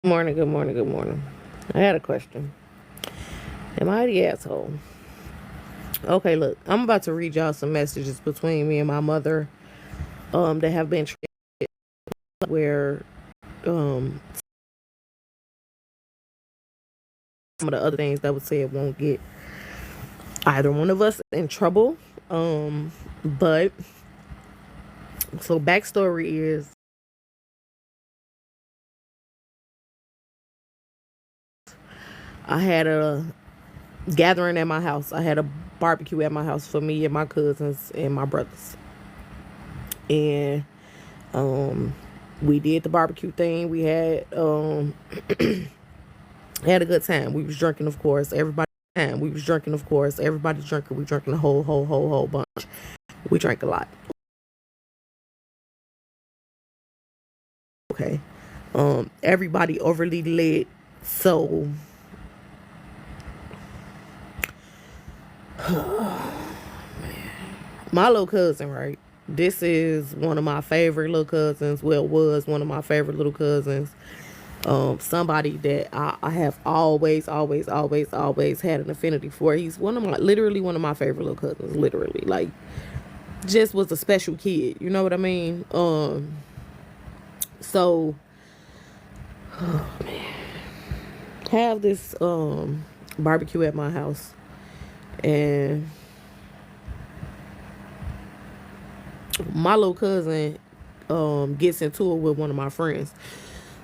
Good morning, good morning, good morning. I had a question. Am I the asshole? Okay, look, I'm about to read y'all some messages between me and my mother that have been where um some of the other things that would say it won't get either one of us in trouble. But so backstory is I had a gathering at my house. I had a barbecue at my house for me and my cousins and my brothers. And we did the barbecue thing. We had a good time. We was drinking, of course. Everybody's drinking. We drinking a whole bunch. We drank a lot. Okay. Everybody overly lit. So my little cousin, right? This is one of my favorite little cousins. Well, was one of my favorite little cousins. Somebody that I have always had an affinity for. He's literally one of my favorite little cousins. Literally, like, just was a special kid. You know what I mean? So, oh man, have this barbecue at my house, and my little cousin gets into it with one of my friends.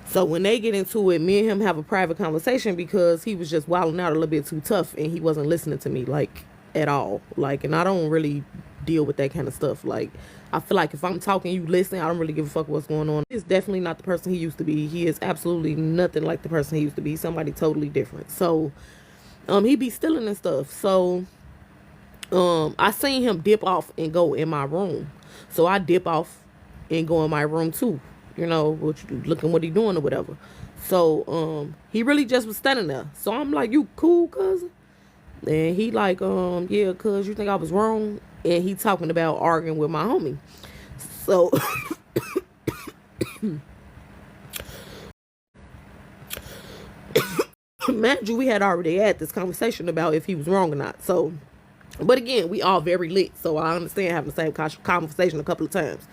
So when they get into it, me and him have a private conversation because he was just wilding out a little bit too tough and he wasn't listening to me, like, at all. Like, and I don't really deal with that kind of stuff. Like, I feel like if I'm talking, you listen. I don't really give a fuck what's going on. He's definitely not the person he used to be. He is absolutely nothing like the person he used to be. Somebody totally different. So he be stealing and stuff. So I seen him dip off and go in my room. So I dip off and go in my room too. You know, looking what he doing or whatever. So he really just was standing there. So I'm like, "You cool, cousin?" And he like, "Yeah, cuz, you think I was wrong?" And he talking about arguing with my homie. So mind you, we had already had this conversation about if he was wrong or not. So, but again, we all very lit. So I understand having the same conversation a couple of times.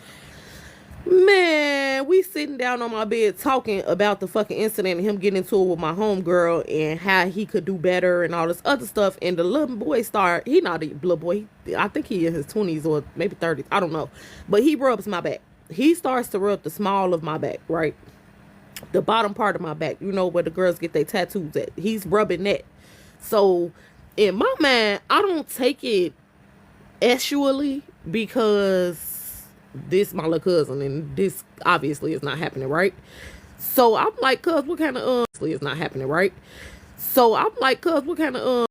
Man, we sitting down on my bed talking about the fucking incident and him getting into it with my homegirl and how he could do better and all this other stuff. And the little boy he not a little boy. I think he in his 20s or maybe 30s. I don't know. But he rubs my back. He starts to rub the small of my back, right? The bottom part of my back. You know where the girls get their tattoos at. He's rubbing that. So in my mind, I don't take it actually because this my little cousin and this obviously is not happening, right? So I'm like, cuz, what kind of obviously is not happening, right? So I'm like, cuz, what kind of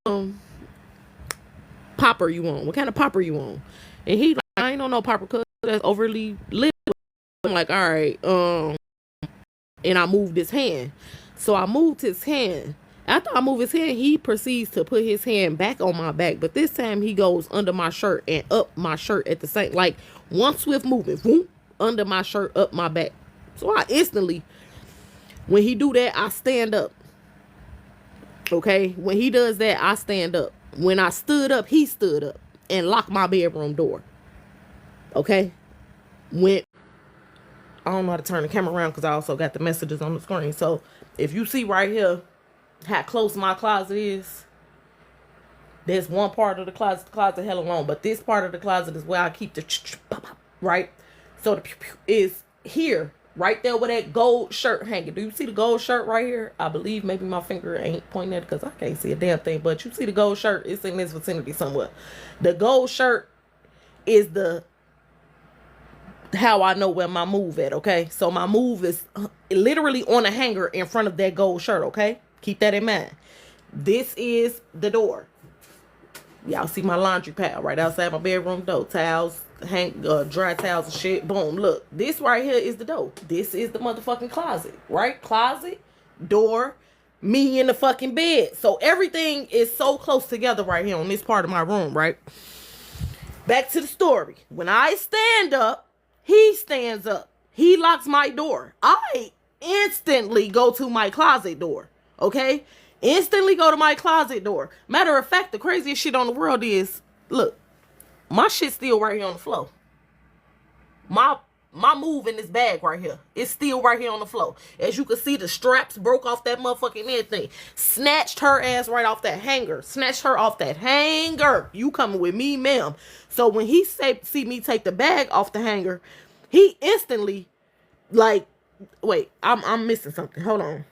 popper you on? What kind of popper you on? And he like, I ain't on no popper, cuz that's overly lit. I'm like, all right, and I moved his hand. So I moved his hand. After I move his hand, he proceeds to put his hand back on my back. But this time he goes under my shirt and up my shirt at the same, like one swift movement, whoop, under my shirt, up my back. So I instantly, when he do that, I stand up. Okay? When he does that, I stand up. When I stood up, he stood up and locked my bedroom door. Okay? When I don't know how to turn the camera around because I also got the messages on the screen. So if you see right here how close my closet is, there's one part of the closet hella long, but this part of the closet is where I keep the right. So the is here, right there where that gold shirt hanging. Do you see the gold shirt right here? I believe maybe my finger ain't pointing at it because I can't see a damn thing, but you see the gold shirt? It's in this vicinity somewhere. The gold shirt is the how I know where my move at, okay? So my move is literally on a hanger in front of that gold shirt, okay? Keep that in mind. This is the door. Y'all see my laundry pile right outside my bedroom door. Towels, dry towels and shit. Boom, look. This right here is the door. This is the motherfucking closet, right? Closet, door, me in the fucking bed. So everything is so close together right here on this part of my room, right? Back to the story. When I stand up, he stands up. He locks my door. instantly go to my closet door. Okay? Instantly go to my closet door. Matter of fact, the craziest shit on the world is, look, my shit's still right here on the floor. My move in this bag right here, it's still right here on the floor. As you can see, the straps broke off that motherfucking anything. Snatched her ass right off that hanger. Snatched her off that hanger. You coming with me, ma'am. So when he see me take the bag off the hanger, he instantly, like, wait, I'm missing something. Hold on.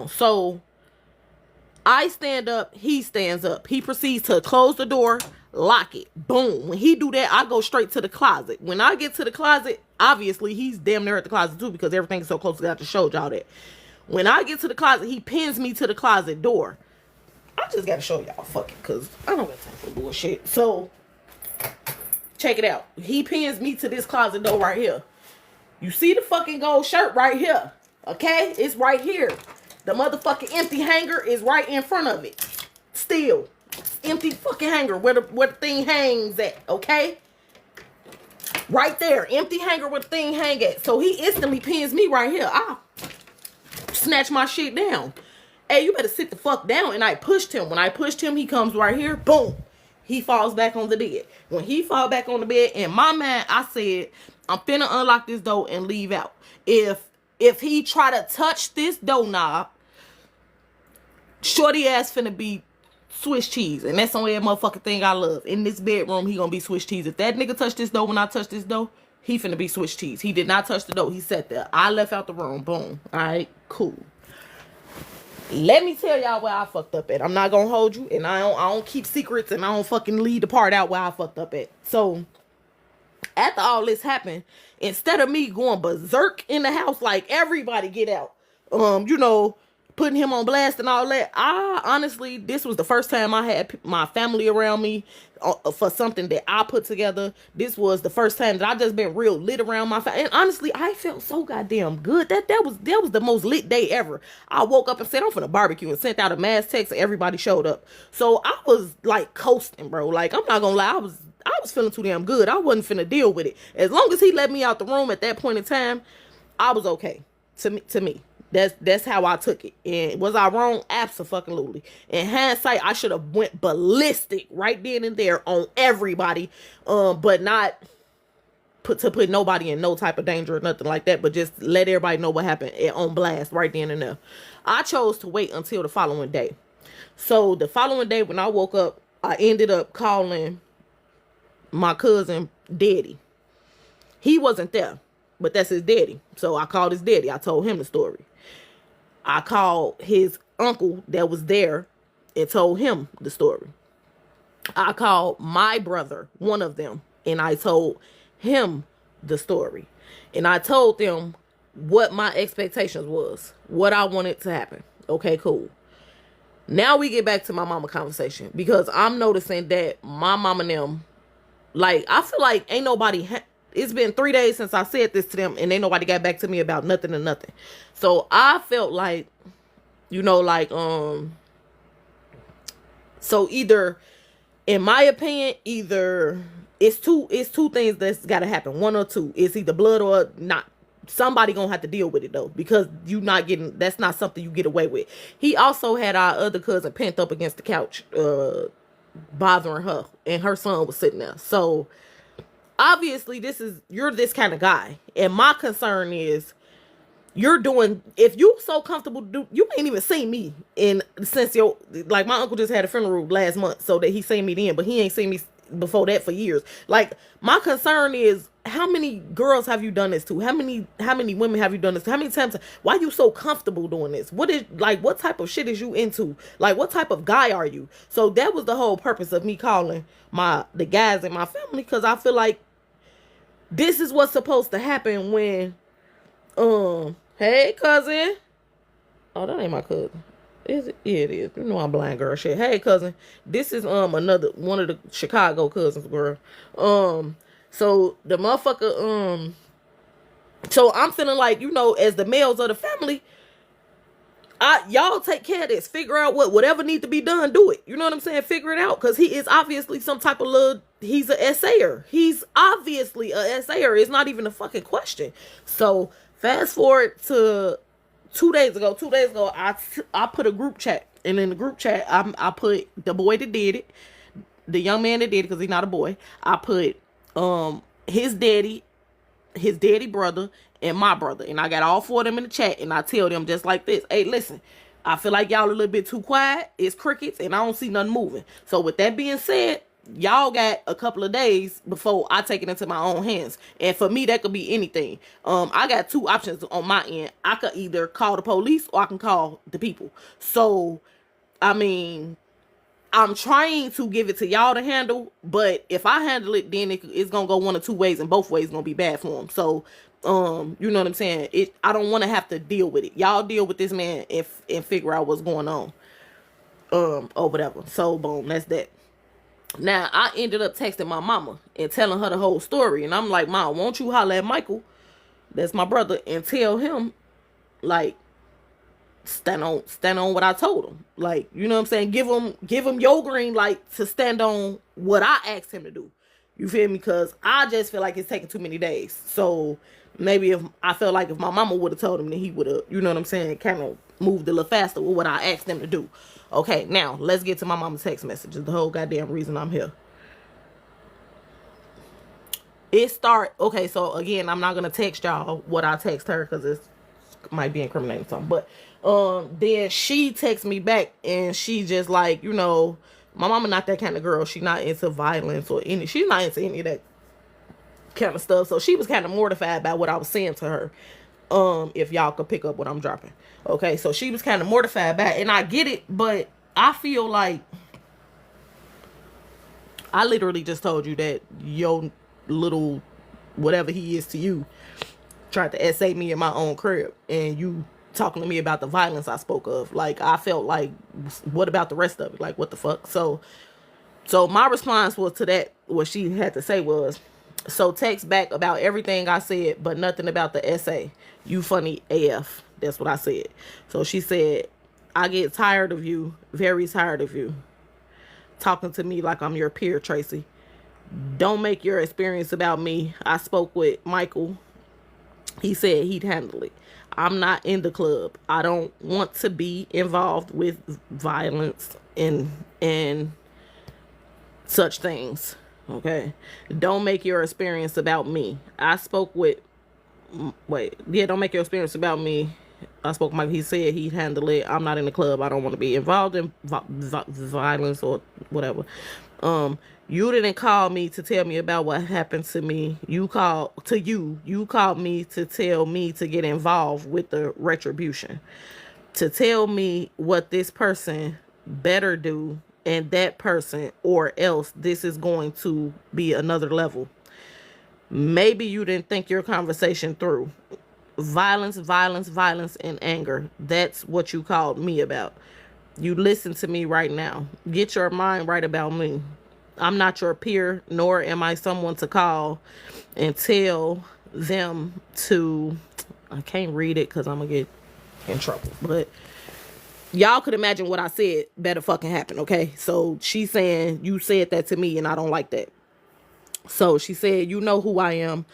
So I stand up, he stands up. He proceeds to close the door, lock it. Boom. When he do that, I go straight to the closet. When I get to the closet, obviously he's damn near at the closet too, because everything's so close. I just showed y'all that. When I get to the closet, he pins me to the closet door. I just gotta show y'all fucking, because I don't got time for bullshit. So check it out. He pins me to this closet door right here. You see the fucking gold shirt right here. Okay? It's right here. The motherfucking empty hanger is right in front of it. Still. Empty fucking hanger where the thing hangs at. Okay? Right there. Empty hanger where the thing hang at. So he instantly pins me right here. I snatch my shit down. Hey, you better sit the fuck down. And I pushed him. When I pushed him, he comes right here. Boom. He falls back on the bed. When he fall back on the bed, in my mind, I said, I'm finna unlock this door and leave out. If he try to touch this doorknob, shorty ass finna be Swiss cheese. And that's the only motherfucking thing I love. In this bedroom, he gonna be Swiss cheese. If that nigga touch this door when I touch this door, he finna be Swiss cheese. He did not touch the door. He sat there. I left out the room. Boom. Alright, cool. Let me tell y'all where I fucked up at. I'm not gonna hold you, and I don't keep secrets, and I don't fucking leave the part out where I fucked up at. So after all this happened, instead of me going berserk in the house like everybody get out, putting him on blast and all that, I honestly, this was the first time I had my family around me for something that I put together. This was the first time that I just been real lit around my family. And honestly, I felt so goddamn good. That was the most lit day ever. I woke up and said, I'm finna barbecue, and sent out a mass text, and everybody showed up. So I was like coasting, bro. Like, I'm not gonna lie, I was feeling too damn good. I wasn't finna deal with it. As long as he let me out the room at that point in time, I was okay. To me. That's how I took it. And was I wrong? Absolutely. In hindsight, I should have went ballistic right then and there on everybody, but not put nobody in no type of danger or nothing like that, but just let everybody know what happened on blast right then and there. I chose to wait until the following day. So the following day when I woke up, I ended up calling my cousin daddy. He wasn't there, but that's his daddy. So I called his daddy. I told him the story. I called his uncle that was there and told him the story. I called my brother, one of them, and I told him the story. And I told them what my expectations was, what I wanted to happen. Okay, cool. Now we get back to my mama conversation, because I'm noticing that my mama and them, like, I feel like ain't nobody... It's been 3 days since I said this to them, and ain't nobody got back to me about nothing and nothing. So I felt like, so either, in my opinion, either it's two things that's got to happen. One or two. It's either blood or not. Somebody gonna have to deal with it though, because that's not something you get away with. He also had our other cousin pent up against the couch, bothering her, and her son was sitting there. So obviously you're this kind of guy. And my concern is, if you so comfortable you ain't even seen me since like my uncle just had a funeral last month, so that he seen me then, but he ain't seen me before that for years. Like, my concern is, how many girls have you done this to? How many women have you done this to? How many times? Why are you so comfortable doing this? What type of shit is you into? Like, what type of guy are you? So that was the whole purpose of me calling the guys in my family, because I feel like this is what's supposed to happen when, hey, cousin. Oh, that ain't my cousin. Is it? Yeah, it is. You know I'm blind, girl. Shit. Hey, cousin. This is another one of the Chicago cousins, girl. So the motherfucker, so I'm feeling like, as the males of the family, y'all take care of this. Figure out whatever needs to be done, do it. You know what I'm saying? Figure it out. Because he is obviously some type of he's an essayer. He's obviously an essayer. It's not even a fucking question. So Fast forward to 2 days ago. 2 days ago, I put a group chat, and in the group chat, I put the boy that did it, the young man that did it, because he's not a boy. I put his daddy, brother, and my brother, and I got all four of them in the chat, and I tell them just like this: hey, listen, I feel like y'all a little bit too quiet. It's crickets, and I don't see nothing moving. So with that being said, y'all got a couple of days before I take it into my own hands. And for me, that could be anything. I got two options on my end. I could either call the police or I can call the people. So, I mean, I'm trying to give it to y'all to handle, but if I handle it, then it's gonna go one of two ways, and both ways gonna be bad for him. So, you know what I'm saying? I don't want to have to deal with it. Y'all deal with this man and figure out what's going on, or whatever. So, boom, that's that. Now, I ended up texting my mama and telling her the whole story. And I'm like, Mom, won't you holler at Michael, that's my brother, and tell him, like, stand on what I told him. Like, you know what I'm saying? Give him your green light to stand on what I asked him to do. You feel me? Because I just feel like it's taking too many days. So, maybe if my mama would have told him, then he would have, you know what I'm saying, kind of moved a little faster with what I asked him to do. Okay, now, let's get to my mama's text messages. The whole goddamn reason I'm here. Okay, so again, I'm not going to text y'all what I text her because it might be incriminating something. But then she texts me back and she just like, you know, my mama not that kind of girl. She not into violence or she's not into any of that kind of stuff. So she was kind of mortified by what I was saying to her. If y'all could pick up what I'm dropping. Okay, so she was kind of mortified by it, and I get it, but I feel like I literally just told you that your little whatever he is to you tried to essay me in my own crib, and you talking to me about the violence I spoke of. Like, I felt like, what about the rest of it? Like, what the fuck? So my response was to that, what she had to say was, so text back about everything I said, but nothing about the essay. You funny AF. That's what I said. So she said, I get tired of you, very tired of you, talking to me like I'm your peer, Tracy. Don't make your experience about me. I spoke with Michael. He said he'd handle it. I'm not in the club. I don't want to be involved with violence and such things. Okay. Don't make your experience about me. Don't make your experience about me. I spoke to Mike. He said he'd handle it. I'm not in the club. I don't want to be involved in violence or whatever. You didn't call me to tell me about what happened to me. You called me to tell me to get involved with the retribution. To tell me what this person better do and that person, or else this is going to be another level. Maybe you didn't think your conversation through. Violence, and anger. That's what you called me about. You listen to me right now. Get your mind right about me. I'm not your peer, nor am I someone to call and tell them to... I can't read it because I'm going to get in trouble. But y'all could imagine what I said better fucking happen, okay? So she's saying, you said that to me and I don't like that. So she said, you know who I am.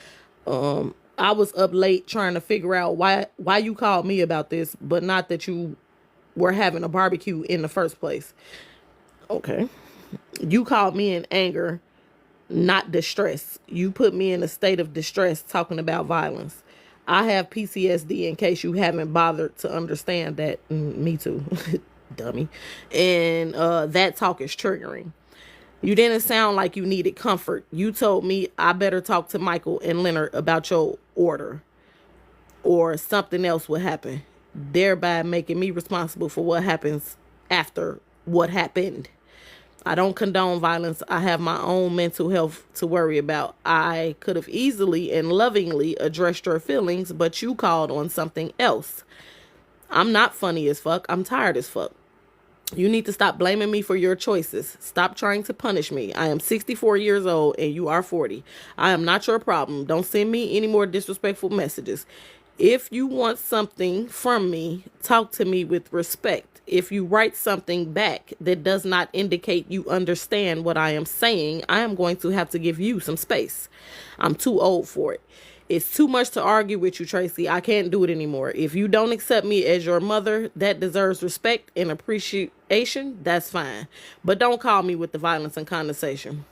I was up late trying to figure out why you called me about this, but not that you were having a barbecue in the first place. Okay. You called me in anger, not distress. You put me in a state of distress talking about violence. I have PTSD in case you haven't bothered to understand that. Me too. Dummy. And that talk is triggering. You didn't sound like you needed comfort. You told me I better talk to Michael and Leonard about your order, or something else would happen, thereby making me responsible for what happens after what happened. I don't condone violence. I have my own mental health to worry about. I could have easily and lovingly addressed your feelings, but you called on something else. I'm not funny as fuck. I'm tired as fuck. You need to stop blaming me for your choices. Stop trying to punish me. I am 64 years old and you are 40. I am not your problem. Don't send me any more disrespectful messages. If you want something from me, talk to me with respect. If you write something back that does not indicate you understand what I am saying, I am going to have to give you some space. I'm too old for it. It's too much to argue with you, Tracy. I can't do it anymore. If you don't accept me as your mother that deserves respect and appreciation, that's fine. But don't call me with the violence and condescension.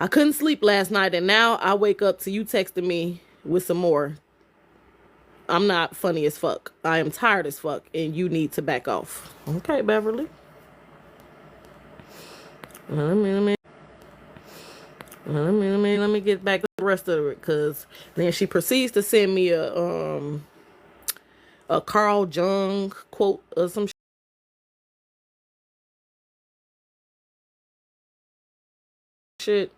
I couldn't sleep last night, and now I wake up to you texting me with some more. I'm not funny as fuck. I am tired as fuck, and you need to back off. Okay, Beverly. Let me get back to the rest of it, because then she proceeds to send me a Carl Jung quote or some shit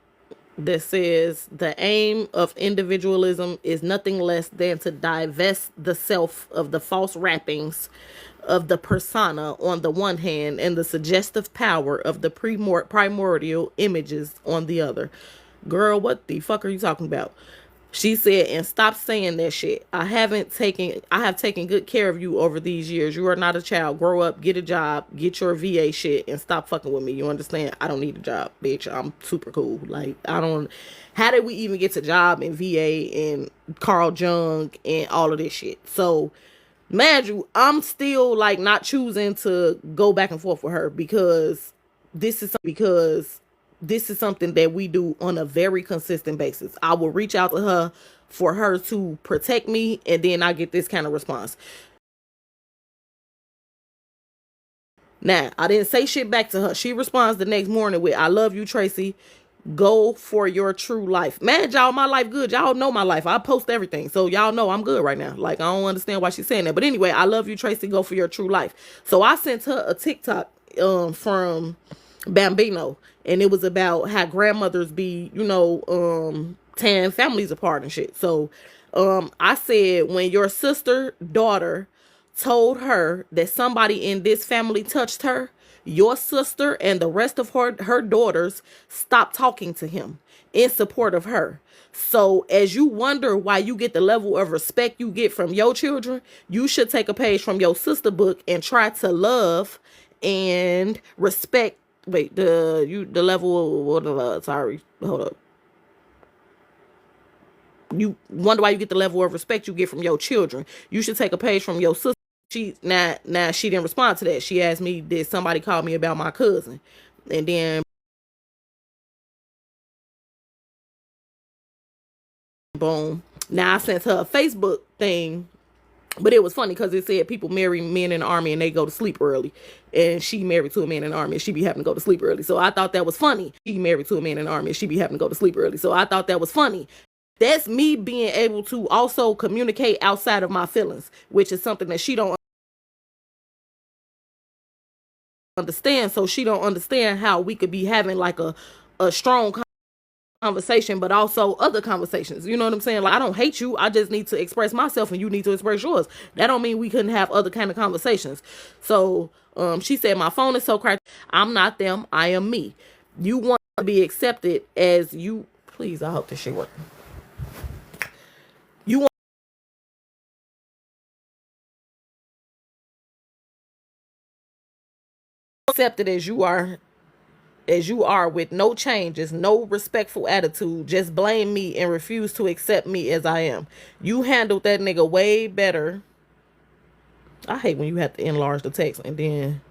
that says the aim of individualism is nothing less than to divest the self of the false wrappings of the persona on the one hand and the suggestive power of the primordial images on the other. Girl, what the fuck are you talking about? She said, and stop saying that shit. I have taken good care of you over these years. You are not a child. Grow up, get a job, get your VA shit, and stop fucking with me. You understand? I don't need a job, bitch. I'm super cool. Like, how did we even get to job and VA and Carl Jung and all of this shit? So, mind you, I'm still like not choosing to go back and forth with her because this is something that we do on a very consistent basis. I will reach out to her for her to protect me, and then I get this kind of response. Now, I didn't say shit back to her. She responds the next morning with, I love you, Tracy. Go for your true life. Man, y'all, my life good. Y'all know my life. I post everything. So y'all know I'm good right now. Like, I don't understand why she's saying that. But anyway, I love you, Tracy. Go for your true life. So I sent her a TikTok from Bambino, and it was about how grandmothers be, tearing families apart and shit. So I said, when your sister daughter told her that somebody in this family touched her, your sister and the rest of her daughters stopped talking to him in support of her. So as you wonder why you get the level of respect you get from your children, you should take a page from your sister book and try to love and respect. Wait, the level. Sorry, hold up. You wonder why you get the level of respect you get from your children. You should take a page from your sister. She didn't respond to that. She asked me, did somebody call me about my cousin? And then boom. Now I sent her a Facebook thing, but it was funny because it said people marry men in the army and they go to sleep early. And she married to a man in the army and she be having to go to sleep early. So I thought that was funny. She married to a man in the army and she be having to go to sleep early. So I thought that was funny. That's me being able to also communicate outside of my feelings, which is something that she don't understand. So she don't understand how we could be having like a strong conversation, but also other conversations. You know what I'm saying? Like, I don't hate you. I just need to express myself and you need to express yours. That don't mean we couldn't have other kind of conversations. So she said, my phone is so cracked. I'm not them. I am me. You want to be accepted as you. Please, I hope this shit works. You want accepted as you are with no changes, no respectful attitude, just blame me and refuse to accept me as I am. You handled that nigga way better. I hate when you have to enlarge the text and then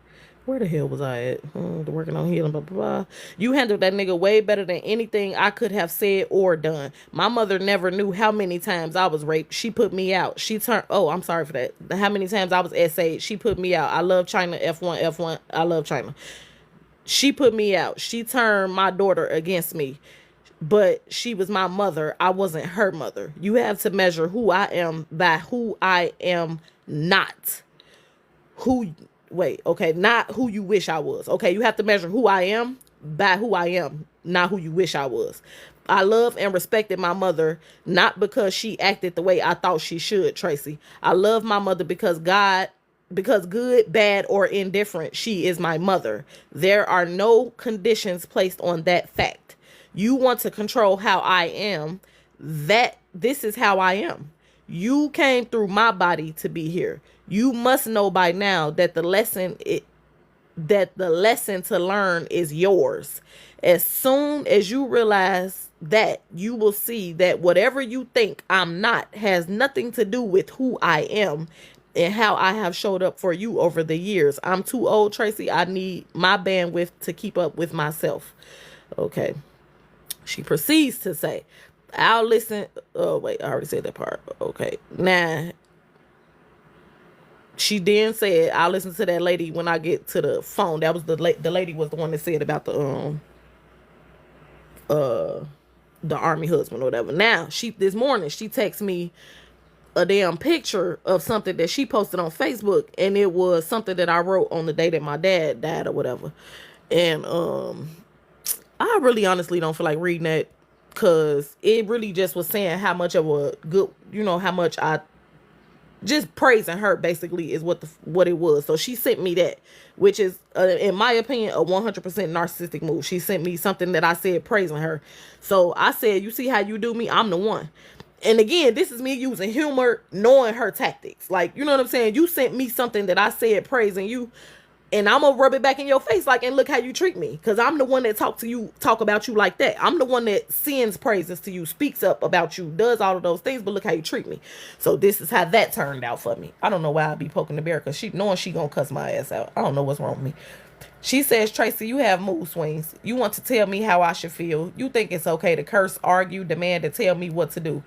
where the hell was I at? Working on healing, blah, blah, blah. You handled that nigga way better than anything I could have said or done. My mother never knew how many times I was raped. She put me out. I'm sorry for that. How many times I was essayed. She put me out. I love China, F1. I love China. She put me out. She turned my daughter against me. But she was my mother. I wasn't her mother. You have to measure who I am by who I am not. Not who you wish I was. Okay, you have to measure who I am by who I am, not who you wish I was. I love and respected my mother, not because she acted the way I thought she should, Tracy. I love my mother because good, bad, or indifferent, she is my mother. There are no conditions placed on that fact. You want to control how I am. This is how I am. You came through my body to be here. You must know by now that the lesson that the lesson to learn is yours. As soon as you realize that, you will see that whatever you think I'm not has nothing to do with who I am and how I have showed up for you over the years. I'm too old, Tracy. I need my bandwidth to keep up with myself. Okay. She proceeds to say, I'll listen. Oh, wait, I already said that part. Okay. Now, she then said, I'll listen to that lady when I get to the phone. That was the lady was the one that said about the army husband or whatever. Now, this morning, she texted me a damn picture of something that she posted on Facebook, and it was something that I wrote on the day that my dad died or whatever. And I really honestly don't feel like reading that, because it really just was saying how much of a good, how much I just praising her basically is what it was. So she sent me that, which is in my opinion a 100% narcissistic move. She sent me something that I said praising her. So I said, you see how you do me? I'm the one. And again, this is me using humor, knowing her tactics. Like, you know what I'm saying? You sent me something that I said praising you, and I'm gonna rub it back in your face, like, and look how you treat me. Because I'm the one that talk about you like that. I'm the one that sends praises to you, speaks up about you, does all of those things, but look how you treat me. So this is how that turned out for me. I don't know why I'd be poking the bear, because knowing she gonna cuss my ass out. I don't know what's wrong with me. She says, Tracy, you have mood swings. You want to tell me how I should feel. You think it's okay to curse, argue, demand to tell me what to do.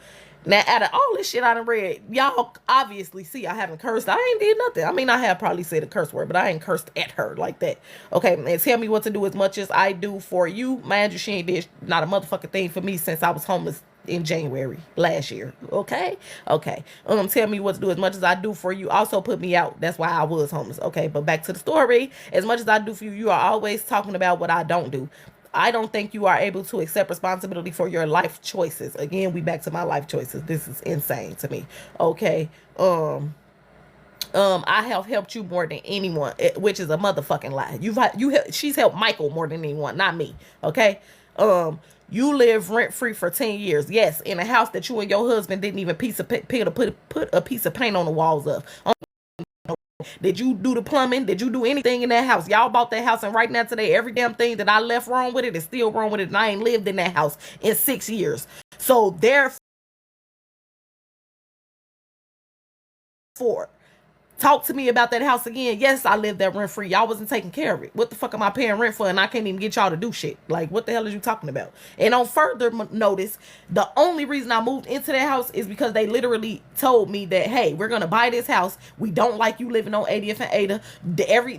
Now, out of all this shit I done read, y'all obviously see I haven't cursed. I ain't did nothing. I mean, I have probably said a curse word, but I ain't cursed at her like that. Okay, and tell me what to do as much as I do for you. Mind you, she ain't did not a motherfucking thing for me since I was homeless in January last year. Okay. Tell me what to do as much as I do for you. Also put me out. That's why I was homeless. Okay, but back to the story. As much as I do for you, you are always talking about what I don't do. I don't think you are able to accept responsibility for your life choices. Again, we back to my life choices. This is insane to me. Okay. I have helped you more than anyone, which is a motherfucking lie. She's helped Michael more than anyone, not me. Okay. You live rent free for 10 years. Yes, in a house that you and your husband didn't even put a piece of paint on the walls of. Did you do the plumbing? Did you do anything in that house? Y'all bought that house, and right now today, every damn thing that I left wrong with it is still wrong with it, and I ain't lived in that house in 6 years. So therefore, talk to me about that house again. Yes, I lived there rent free. Y'all wasn't taking care of it. What the fuck am I paying rent for, and I can't even get y'all to do shit? Like, what the hell is you talking about? And on further notice, the only reason I moved into that house is because they literally told me that, hey, we're gonna buy this house. We don't like you living on 80th and Ada.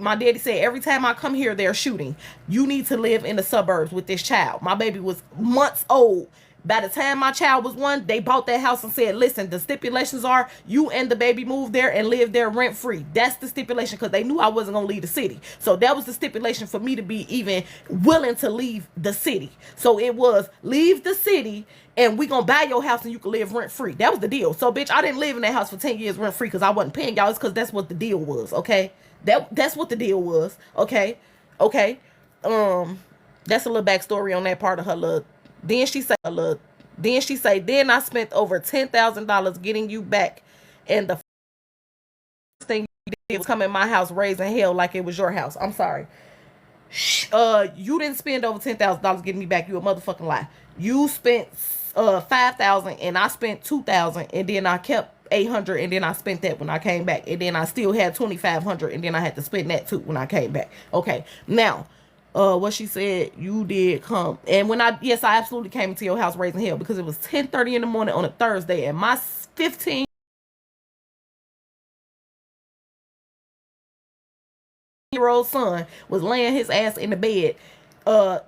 My daddy said every time I come here, they're shooting. You need to live in the suburbs with this child. My baby was months old. By the time my child was 1, they bought that house and said, listen, the stipulations are you and the baby move there and live there rent free. That's the stipulation, because they knew I wasn't going to leave the city. So that was the stipulation for me to be even willing to leave the city. So it was leave the city and we going to buy your house and you can live rent free. That was the deal. So, bitch, I didn't live in that house for 10 years rent free because I wasn't paying y'all. It's because that's what the deal was, okay? That's what the deal was, okay? Okay. That's a little backstory on that part of her little. Then she say, then I spent over $10,000 getting you back, and the first thing you did was come in my house raising hell like it was your house. I'm sorry. You didn't spend over $10,000 getting me back. You a motherfucking lie. You spent $5,000 and I spent $2,000, and then I kept $800, and then I spent that when I came back, and then I still had $2,500, and then I had to spend that too when I came back. Okay, now. What she said, you did come. And I absolutely came into your house raising hell, because it was 10:30 in the morning on a Thursday, and my 15-year-old son was laying his ass in the bed.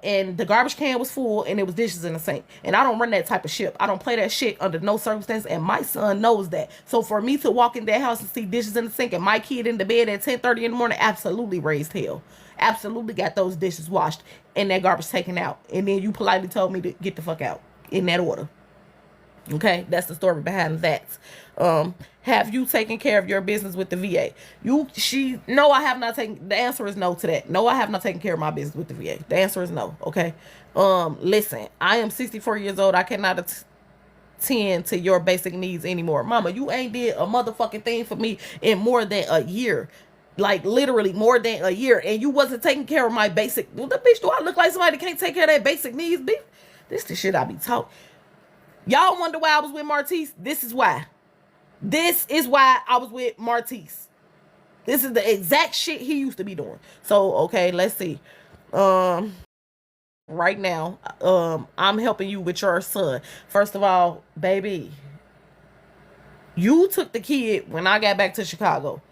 And the garbage can was full, and there was dishes in the sink. And I don't run that type of shit. I don't play that shit under no circumstance, and my son knows that. So for me to walk in that house and see dishes in the sink and my kid in the bed at 10:30 in the morning, absolutely raised hell. Absolutely got those dishes washed and that garbage taken out. And then you politely told me to get the fuck out in that order. Okay, that's the story behind that. Have you taken care of your business with the VA? No, I have not taken. The answer is no to that. No, I have not taken care of my business with the VA. The answer is no. Okay. Listen, I am 64 years old. I cannot attend to your basic needs anymore. Mama, you ain't did a motherfucking thing for me in more than a year. like literally more than a year, and you wasn't taking care of my basic. Well, the bitch, do I look like somebody that can't take care of their basic needs, bitch? This the shit I be talking. Y'all wonder why I was with Martise? This is why. This is why I was with Martise. This is the exact shit he used to be doing. So, okay, let's see. Right now, I'm helping you with your son. First of all, baby, you took the kid when I got back to Chicago.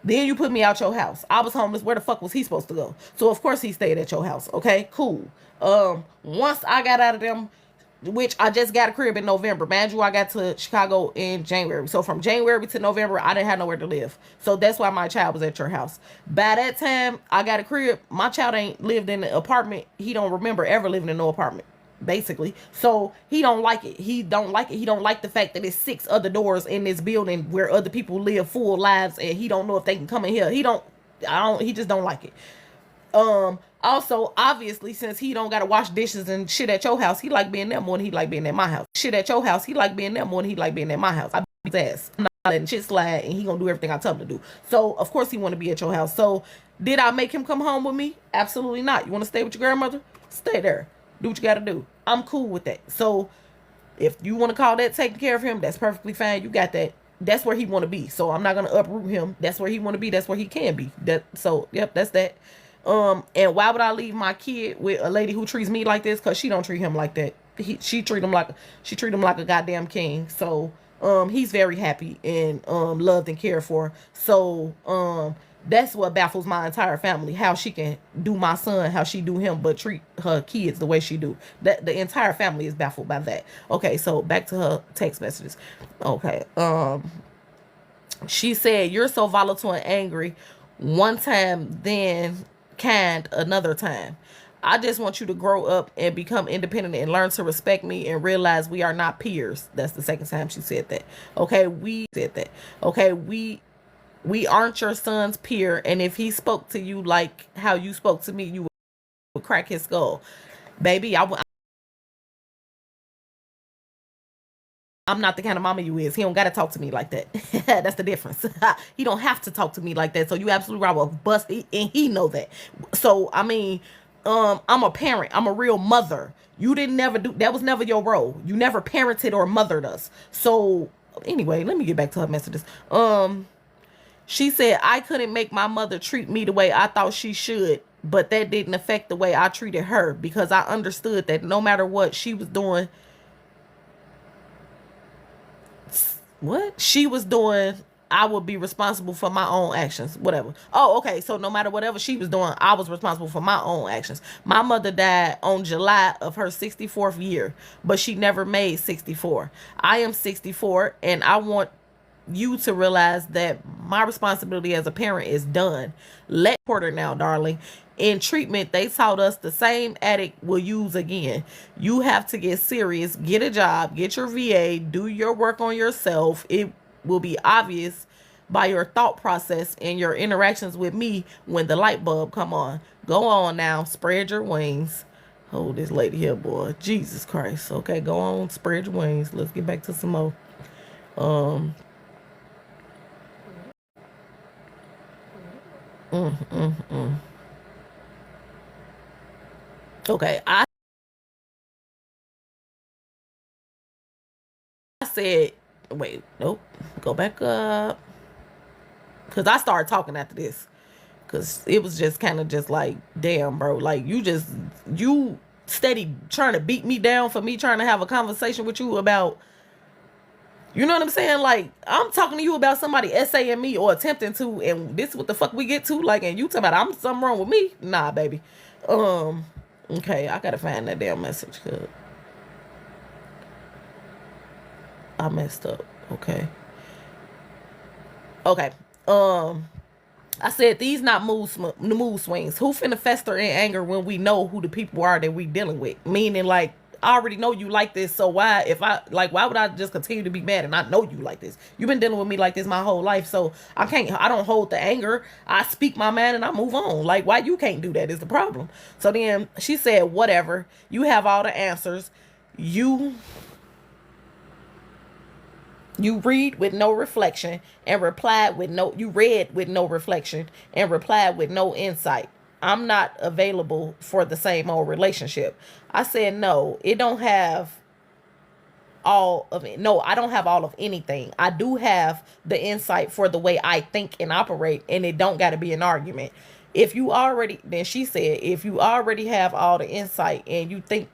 Then you put me out your house. I was homeless. Where the fuck was he supposed to go? So of course he stayed at your house. Okay, cool. Once I got out of them, which I just got a crib in November. Man, you, I got to Chicago in January. So from January to November, I didn't have nowhere to live. So that's why my child was at your house. By that time, I got a crib. My child ain't lived in an apartment. He don't remember ever living in no apartment, basically. So he don't like it. He don't like it. He don't like the fact that there's 6 other doors in this building where other people live full lives, and he don't know if they can come in here. He just don't like it. Also, obviously, since he don't gotta wash dishes and shit at your house, he like being there more than he like being at my house. Shit at your house, he like being there more than he like being at my house. I beat his ass. I'm not letting shit slide, and he gonna do everything I tell him to do. So, of course, he want to be at your house. So, did I make him come home with me? Absolutely not. You want to stay with your grandmother? Stay there. Do what you gotta do. I'm cool with that. So, if you want to call that taking care of him, that's perfectly fine. You got that. That's where he want to be. So, I'm not gonna uproot him. That's where he want to be. That's where he can be. Yep, that's that. And why would I leave my kid with a lady who treats me like this? Because she don't treat him like that. She treat him like a goddamn king. So he's very happy and loved and cared for. So that's what baffles my entire family, how she can do my son how she do him, but treat her kids the way she do. That the entire family is baffled by that. Okay, so back to her text messages. Okay, she said, "You're so volatile and angry one time, then kind another time. I just want you to grow up and become independent and learn to respect me and realize we are not peers." That's the second time she said that. Okay, we said that. Okay, we aren't your son's peer, and if he spoke to you like how you spoke to me, you would crack his skull. Baby, I'm not the kind of mama you is. He don't got to talk to me like that. That's the difference. He don't have to talk to me like that. So you absolutely right. Will bust, and he know that. So, I mean, I'm a parent. I'm a real mother. You didn't never do, that was never your role. You never parented or mothered us. So, anyway, let me get back to her messages. She said, "I couldn't make my mother treat me the way I thought she should, but that didn't affect the way I treated her because I understood that no matter what she was doing, I would be responsible for my own actions." Whatever. Oh, okay. So no matter whatever she was doing, I was responsible for my own actions. My mother died on July of her 64th year, but she never made 64. I am 64, and I want you to realize that my responsibility as a parent is done. Let Porter now, darling. In treatment, they taught us the same addict will use again. You have to get serious, get a job, get your VA, do your work on yourself. It will be obvious by your thought process and your interactions with me when the light bulb come on. Go on now, spread your wings. Hold this lady here, boy. Jesus Christ. Okay, go on, spread your wings. Let's get back to some more. Okay, I said, wait, nope, go back up. Because I started talking after this. Because it was just kind of just like, damn, bro. Like, you steady trying to beat me down for me trying to have a conversation with you about, you know what I'm saying? Like, I'm talking to you about somebody essaying me or attempting to, and this is what the fuck we get to. Like, and you talking about I'm something wrong with me? Nah, baby. Okay, I gotta find that damn message because I messed up. Okay. I said these not mood swings. Who finna fester in anger when we know who the people are that we dealing with? Meaning, like, I already know you like this, so why would I just continue to be mad and I know you like this? You've been dealing with me like this my whole life, so I don't hold the anger. I speak my mind and I move on. Like, why you can't do that is the problem. So then she said, whatever. You have all the answers. You You read with no reflection and replied with no, you read with no reflection and replied with no insight. I'm not available for the same old relationship. I said, no, it don't have all of it. No, I don't have all of anything. I do have the insight for the way I think and operate, and it don't got to be an argument. If you already, then she said, if you already have all the insight and you think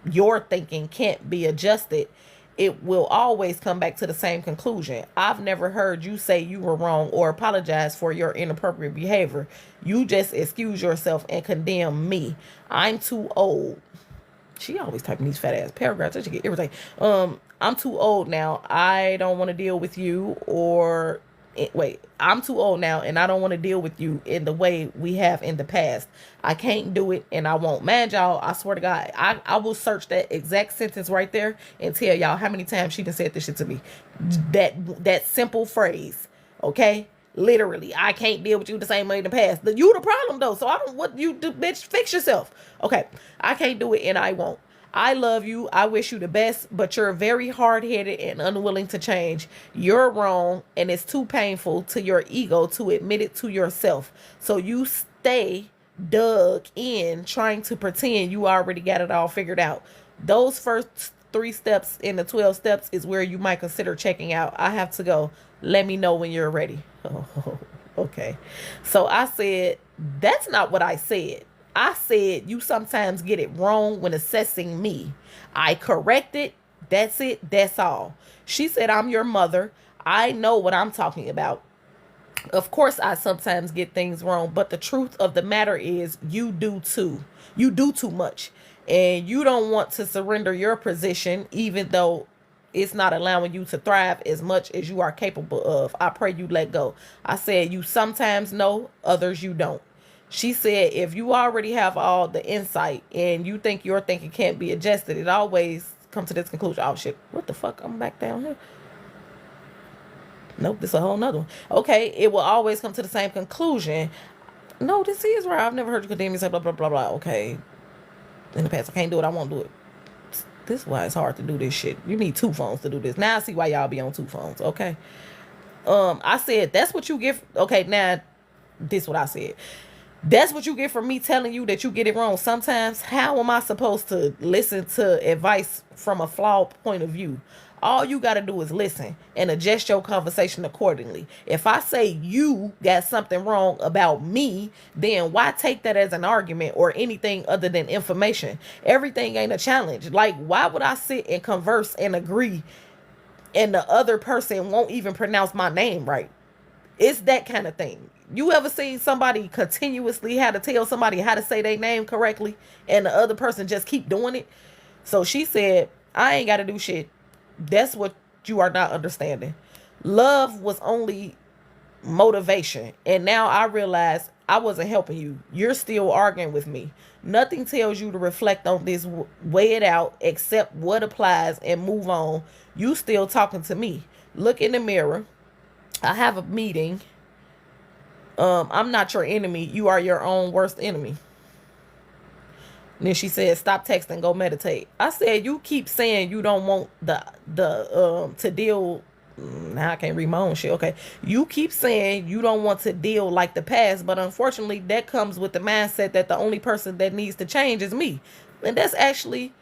your thinking can't be adjusted, it will always come back to the same conclusion. I've never heard you say you were wrong or apologize for your inappropriate behavior. You just excuse yourself and condemn me. I'm too old. She always typing these fat ass paragraphs. I should get irritated. I'm too old now. I don't want to deal with you I'm too old now and I don't want to deal with you in the way we have in the past. I can't do it and I won't. Man, y'all, I swear to God, I will search that exact sentence right there and tell y'all how many times she done said this shit to me. That simple phrase, okay? Literally, I can't deal with you the same way in the past. You the problem though, so I don't want you to, bitch, fix yourself. Okay, I can't do it and I won't. I love you. I wish you the best, but you're very hard-headed and unwilling to change. You're wrong, and it's too painful to your ego to admit it to yourself. So you stay dug in trying to pretend you already got it all figured out. Those first 3 steps in the 12 steps is where you might consider checking out. I have to go. Let me know when you're ready. Oh, okay. So I said, that's not what I said. I said, you sometimes get it wrong when assessing me. I corrected. That's it. That's all. She said, I'm your mother. I know what I'm talking about. Of course, I sometimes get things wrong, but the truth of the matter is you do too. You do too much. And you don't want to surrender your position, even though it's not allowing you to thrive as much as you are capable of. I pray you let go. I said, you sometimes know, others you don't. She said, if you already have all the insight and you think your thinking can't be adjusted, it always come to this conclusion. Oh, shit. What the fuck? I'm back down here. Nope, this is a whole nother one. Okay, it will always come to the same conclusion. No, this is right. I've never heard you condemn yourself, blah, blah, blah, blah. Okay. In the past, I can't do it. I won't do it. This is why it's hard to do this shit. You need 2 phones to do this. Now I see why y'all be on 2 phones. Okay. I said, that's what you get. Okay, now, this is what I said. That's what you get from me telling you that you get it wrong sometimes. How am I supposed to listen to advice from a flawed point of view? All you got to do is listen and adjust your conversation accordingly. If I say you got something wrong about me, then why take that as an argument or anything other than information? Everything ain't a challenge. Like, why would I sit and converse and agree and the other person won't even pronounce my name right? It's that kind of thing. You ever seen somebody continuously had to tell somebody how to say their name correctly and the other person just keep doing it? So she said, I ain't got to do shit. That's what you are not understanding. Love was only motivation. And now I realize I wasn't helping you. You're still arguing with me. Nothing tells you to reflect on this, weigh it out, accept what applies and move on. You still talking to me. Look in the mirror. I have a meeting. I'm not your enemy. You are your own worst enemy. And then she said, stop texting, go meditate. I said, you keep saying you don't want to deal. Now I can't read my own shit. Okay. You keep saying you don't want to deal like the past, but unfortunately that comes with the mindset that the only person that needs to change is me. And that's actually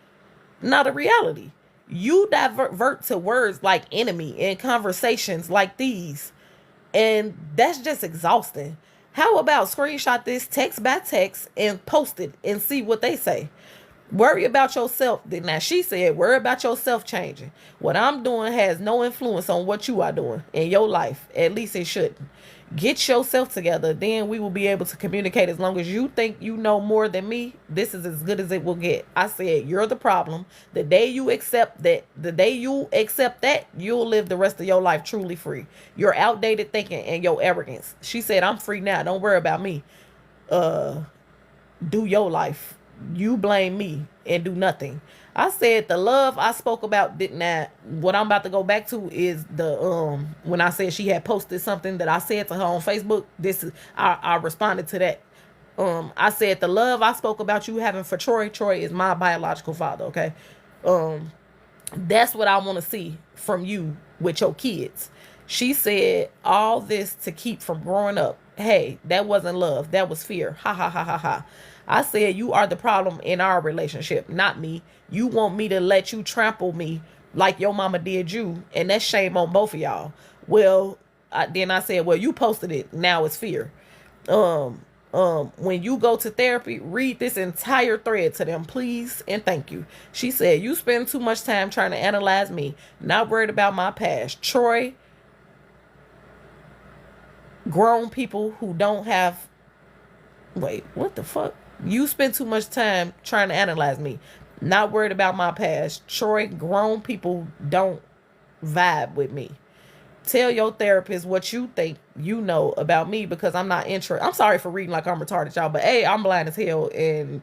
not a reality. You divert to words like enemy in conversations like these. And that's just exhausting. How about screenshot this text by text and post it and see what they say? Worry about yourself. Now she said, worry about yourself changing. What I'm doing has no influence on what you are doing in your life. At least it shouldn't. Get yourself together. Then we will be able to communicate. As long as you think you know more than me, this is as good as it will get. I said, you're the problem. The day you accept that, you'll live the rest of your life truly free. Your outdated thinking and your arrogance. She said, I'm free now. Don't worry about me. Do your life. You blame me and do nothing. I said the love I spoke about did not. What I'm about to go back to is the when I said she had posted something that I said to her on Facebook. This is I responded to that. I said the love I spoke about you having for Troy. Troy is my biological father. Okay. That's what I want to see from you with your kids. She said all this to keep from growing up. Hey, that wasn't love. That was fear. Ha ha ha ha ha. I said you are the problem in our relationship, not me. You want me to let you trample me like your mama did you, and that's shame on both of y'all. Well, then I said, well, you posted it. Now it's fear. Um, when you go to therapy, read this entire thread to them, please and thank you. She said, you spend too much time trying to analyze me, not worried about my past. Troy, grown people who don't have, wait, what the fuck? You spend too much time trying to analyze me, not worried about my past. Troy, grown people don't vibe with me. Tell your therapist what you think you know about me, because I'm not interested. I'm sorry for reading like I'm retarded, y'all, but hey, I'm blind as hell, and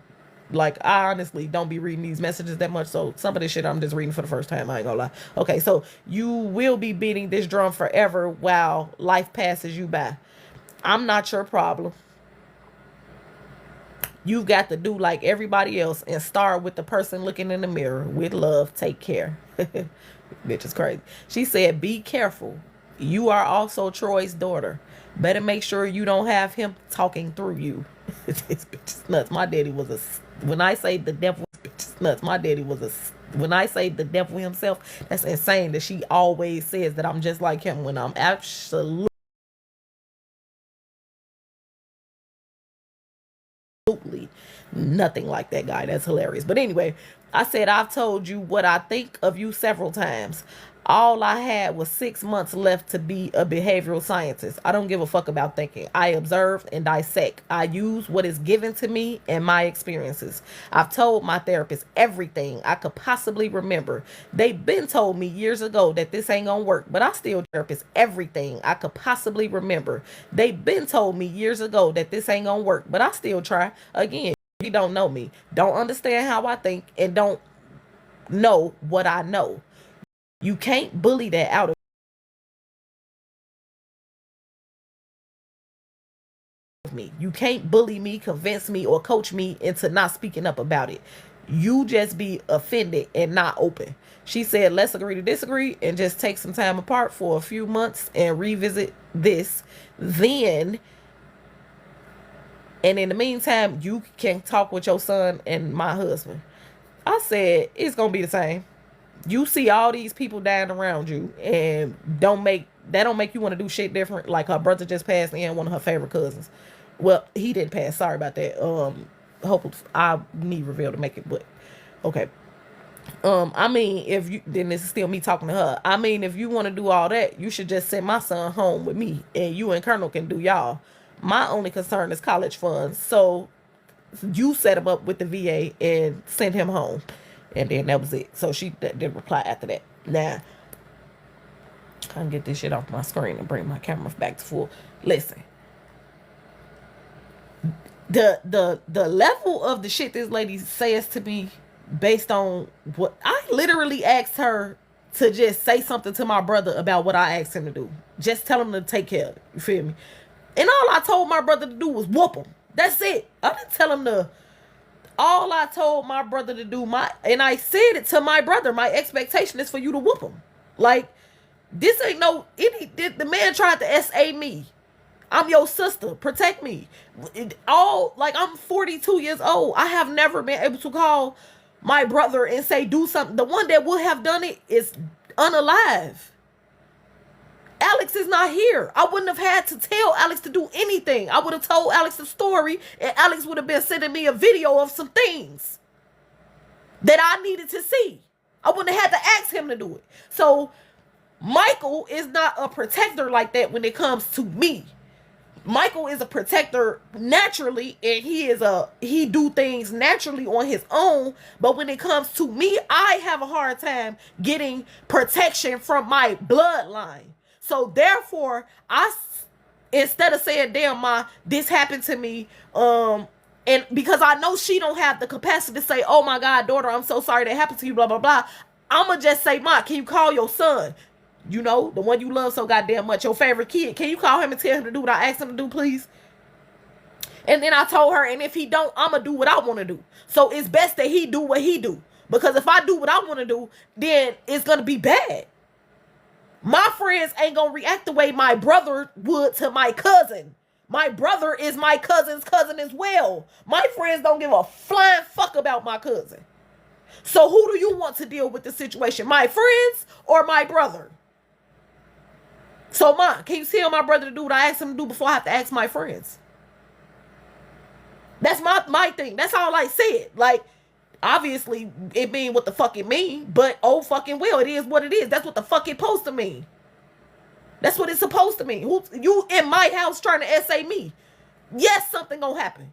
like I honestly don't be reading these messages that much, so some of this shit I'm just reading for the first time. I ain't gonna lie. Okay, so you will be beating this drum forever while life passes you by. I'm not your problem. You've got to do like everybody else and start with the person looking in the mirror. With love, take care. Bitch is crazy. She said, be careful. You are also Troy's daughter. Better make sure you don't have him talking through you. This bitch is nuts. My daddy was a, when I say the devil, bitch is nuts. My daddy was a, when I say the devil himself, that's insane that she always says that I'm just like him when I'm absolutely nothing like that guy. That's hilarious. But anyway, I said, I've told you what I think of you several times. All I had was 6 months left to be a behavioral scientist. I don't give a fuck about thinking. I observe and dissect. I use what is given to me and my experiences. I've told my therapist everything I could possibly remember. They've been told me years ago that this ain't gonna work, but I still therapist everything I could possibly remember. They've been told me years ago that this ain't gonna work, but I still try. Again, you don't know me, don't understand how I think, and don't know what I know. You can't bully that out of me. You can't bully me, convince me, or coach me into not speaking up about it. You just be offended and not open. She said, let's agree to disagree and just take some time apart for a few months and revisit this. Then, and in the meantime, you can talk with your son and my husband. I said, it's going to be the same. You see all these people dying around you, and don't make you want to do shit different. Like her brother just passed in, one of her favorite cousins. Well, he didn't pass. Sorry about that. Hope I need reveal to make it, but okay. I mean, if you, then this is still me talking to her. I mean, if you want to do all that, you should just send my son home with me, and you and Colonel can do y'all. My only concern is college funds, so you set him up with the VA and send him home. And then that was it. So she didn't reply after that. Now, I can get this shit off my screen and bring my camera back to full. Listen. The level of the shit this lady says to me based on what I literally asked her to just say something to my brother about what I asked him to do. Just tell him to take care of it. You feel me? And all I told my brother to do was whoop him. That's it. I didn't tell him to. All I told my brother to do, and I said it to my brother, my expectation is for you to whoop him. Like, this ain't no, the man tried to SA me. I'm your sister. Protect me. I'm 42 years old. I have never been able to call my brother and say, do something. The one that would have done it is unalive. Alex is not here. I wouldn't have had to tell Alex to do anything. I would have told Alex the story, and Alex would have been sending me a video of some things that I needed to see. I wouldn't have had to ask him to do it. So Michael is not a protector like that when it comes to me. Michael is a protector naturally, and he do things naturally on his own. But when it comes to me, I have a hard time getting protection from my bloodline. So therefore, instead of saying, damn, this happened to me, and because I know she don't have the capacity to say, oh my God, daughter, I'm so sorry that happened to you, blah, blah, blah. I'ma just say, Ma, can you call your son? You know, the one you love so goddamn much, your favorite kid. Can you call him and tell him to do what I asked him to do, please? And then I told her, and if he don't, I'ma do what I want to do. So it's best that he do what he do. Because if I do what I want to do, then it's going to be bad. My friends ain't going to react the way my brother would to my cousin. My brother is my cousin's cousin as well. My friends don't give a flying fuck about my cousin. So who do you want to deal with the situation? My friends or my brother? So can you tell my brother to do what I asked him to do before I have to ask my friends? That's my thing. That's all I said. Like, obviously, it mean what the fuck it mean, but oh fucking well, it is what it is. That's what the fuck it's supposed to mean. That's what it's supposed to mean. You in my house trying to essay me? Yes, something gonna happen.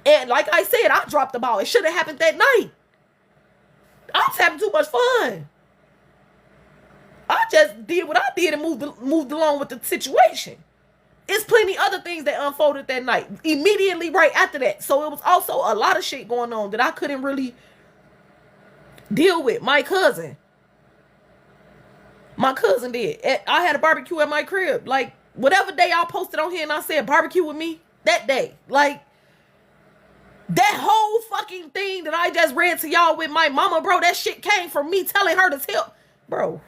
And like I said, I dropped the ball. It should have happened that night. I was having too much fun. I just did what I did and moved along with the situation. It's plenty other things that unfolded that night. Immediately right after that. So it was also a lot of shit going on that I couldn't really deal with. My cousin did. I had a barbecue at my crib. Like, whatever day I posted on here and I said barbecue with me, that day. Like, that whole fucking thing that I just read to y'all with my mama, bro, that shit came from me telling her to tell. Bro.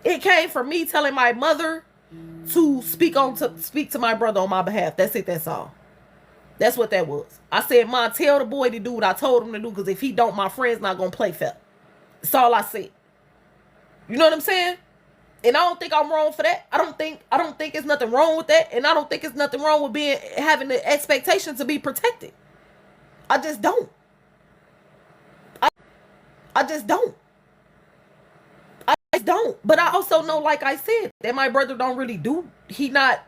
It came from me telling my mother to speak to my brother on my behalf. That's it, that's all. That's what that was. I said, Ma, tell the boy to do what I told him to do, because if he don't, my friend's not gonna play fair. That's all I said. You know what I'm saying? And I don't think I'm wrong for that. I don't think it's nothing wrong with that. And I don't think it's nothing wrong with having the expectation to be protected. I just don't. I just don't. I don't. But I also know, like I said, that my brother don't really do. I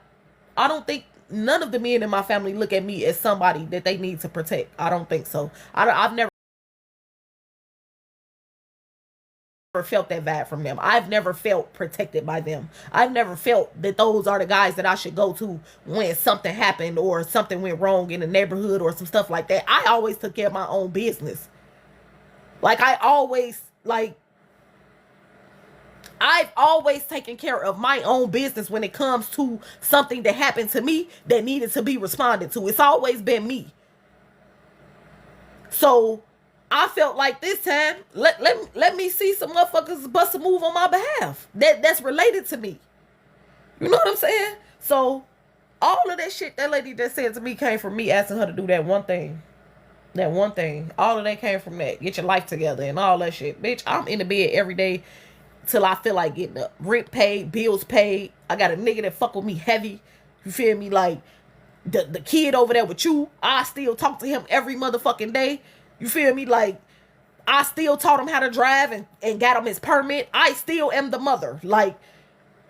don't think none of the men in my family look at me as somebody that they need to protect. I don't think so. I've never felt that vibe from them. I've never felt protected by them. I've never felt that those are the guys that I should go to when something happened or something went wrong in the neighborhood or some stuff like that. I always took care of my own business. I've always taken care of my own business when it comes to something that happened to me that needed to be responded to. It's always been me. So I felt like this time, let me see some motherfuckers bust a move on my behalf. That's related to me. You know what I'm saying? So all of that shit that lady just said to me came from me asking her to do that one thing. That one thing. All of that came from that. Get your life together and all that shit. Bitch, I'm in the bed every day till I feel like getting up. Rent paid, bills paid. I got a nigga that fuck with me heavy. You feel me? Like, the kid over there with you, I still talk to him every motherfucking day. You feel me? Like, I still taught him how to drive and got him his permit. I still am the mother. Like,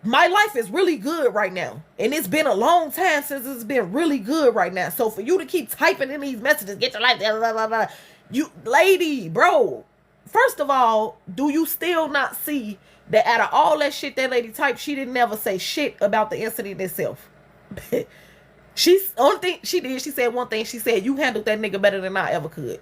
my life is really good right now. And it's been a long time since it's been really good right now. So for you to keep typing in these messages, get your life, blah, blah, blah, blah, you, lady, bro, first of all, do you still not see that out of all that shit that lady typed, she didn't never say shit about the incident itself? Only thing she did, she said one thing. She said, you handled that nigga better than I ever could.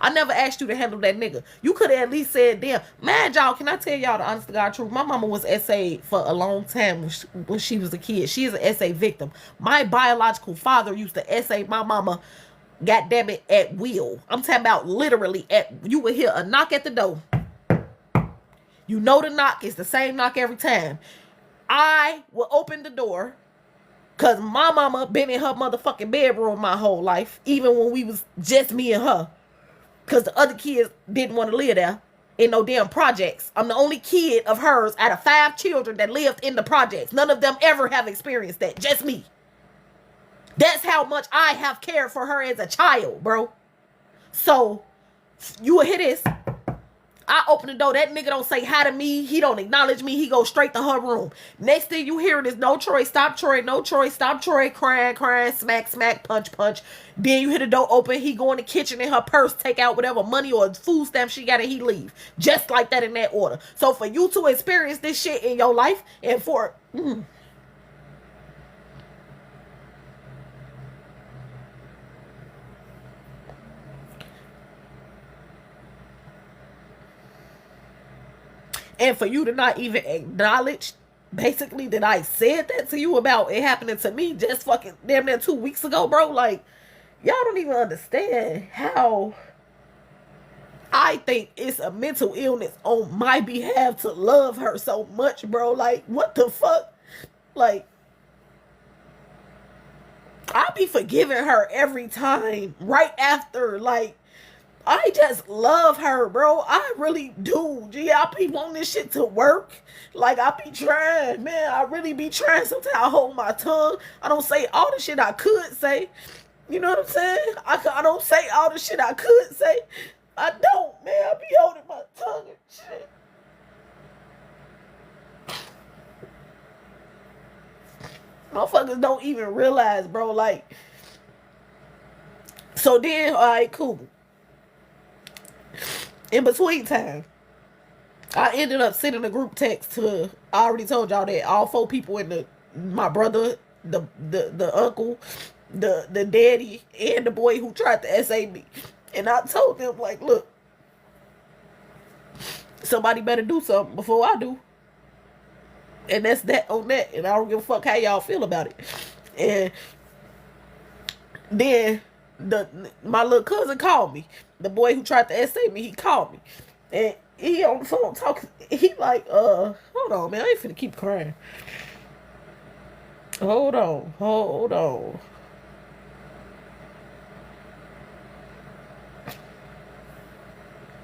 I never asked you to handle that nigga. You could have at least said, damn, man, y'all, can I tell y'all the honest to God truth? My mama was SA for a long time when she was a kid. She is an SA victim. My biological father used to SA my mama, goddamn it, at will. I'm talking about literally you would hear a knock at the door. You know the knock is the same knock every time. I will open the door, because my mama been in her motherfucking bedroom my whole life, even when we was just me and her. Because the other kids didn't want to live there in no damn projects. I'm the only kid of hers out of 5 children that lived in the projects. None of them ever have experienced that. Just me. That's how much I have cared for her as a child, bro. So, you will hear this. I open the door. That nigga don't say hi to me. He don't acknowledge me. He goes straight to her room. Next thing you hear is no Troy, stop Troy, no Troy, stop Troy, crying, smack, smack, punch. Then you hear the door open. He go in the kitchen in her purse, take out whatever money or food stamp she got, and he leave. Just like that in that order. So for you to experience this shit in your life and for... And for you to not even acknowledge, basically, that I said that to you about it happening to me just fucking damn near 2 weeks ago, bro. Like, Y'all don't even understand how I think it's a mental illness on my behalf to love her so much, bro. Like, what the fuck? Like, I be forgiving her every time right after. Like, I just love her, bro. I really do. Gee, I be wanting this shit to work. Like, I be trying, man. I really be trying. Sometimes I hold my tongue. I don't say all the shit I could say. You know what I'm saying? I don't say all the shit I could say. I don't, man. I be holding my tongue and shit. Motherfuckers don't even realize, bro. Like, so then, all right, cool. In between time, I ended up sending a group text to, I already told y'all that all 4 people in my brother, the uncle, the daddy, and the boy who tried to SA me. And I told them, like, look, somebody better do something before I do. And that's that on that. And I don't give a fuck how y'all feel about it. And then my little cousin called me. The boy who tried to SA me, he called me. And he on the phone talking. He like, hold on, man. I ain't finna keep crying. Hold on.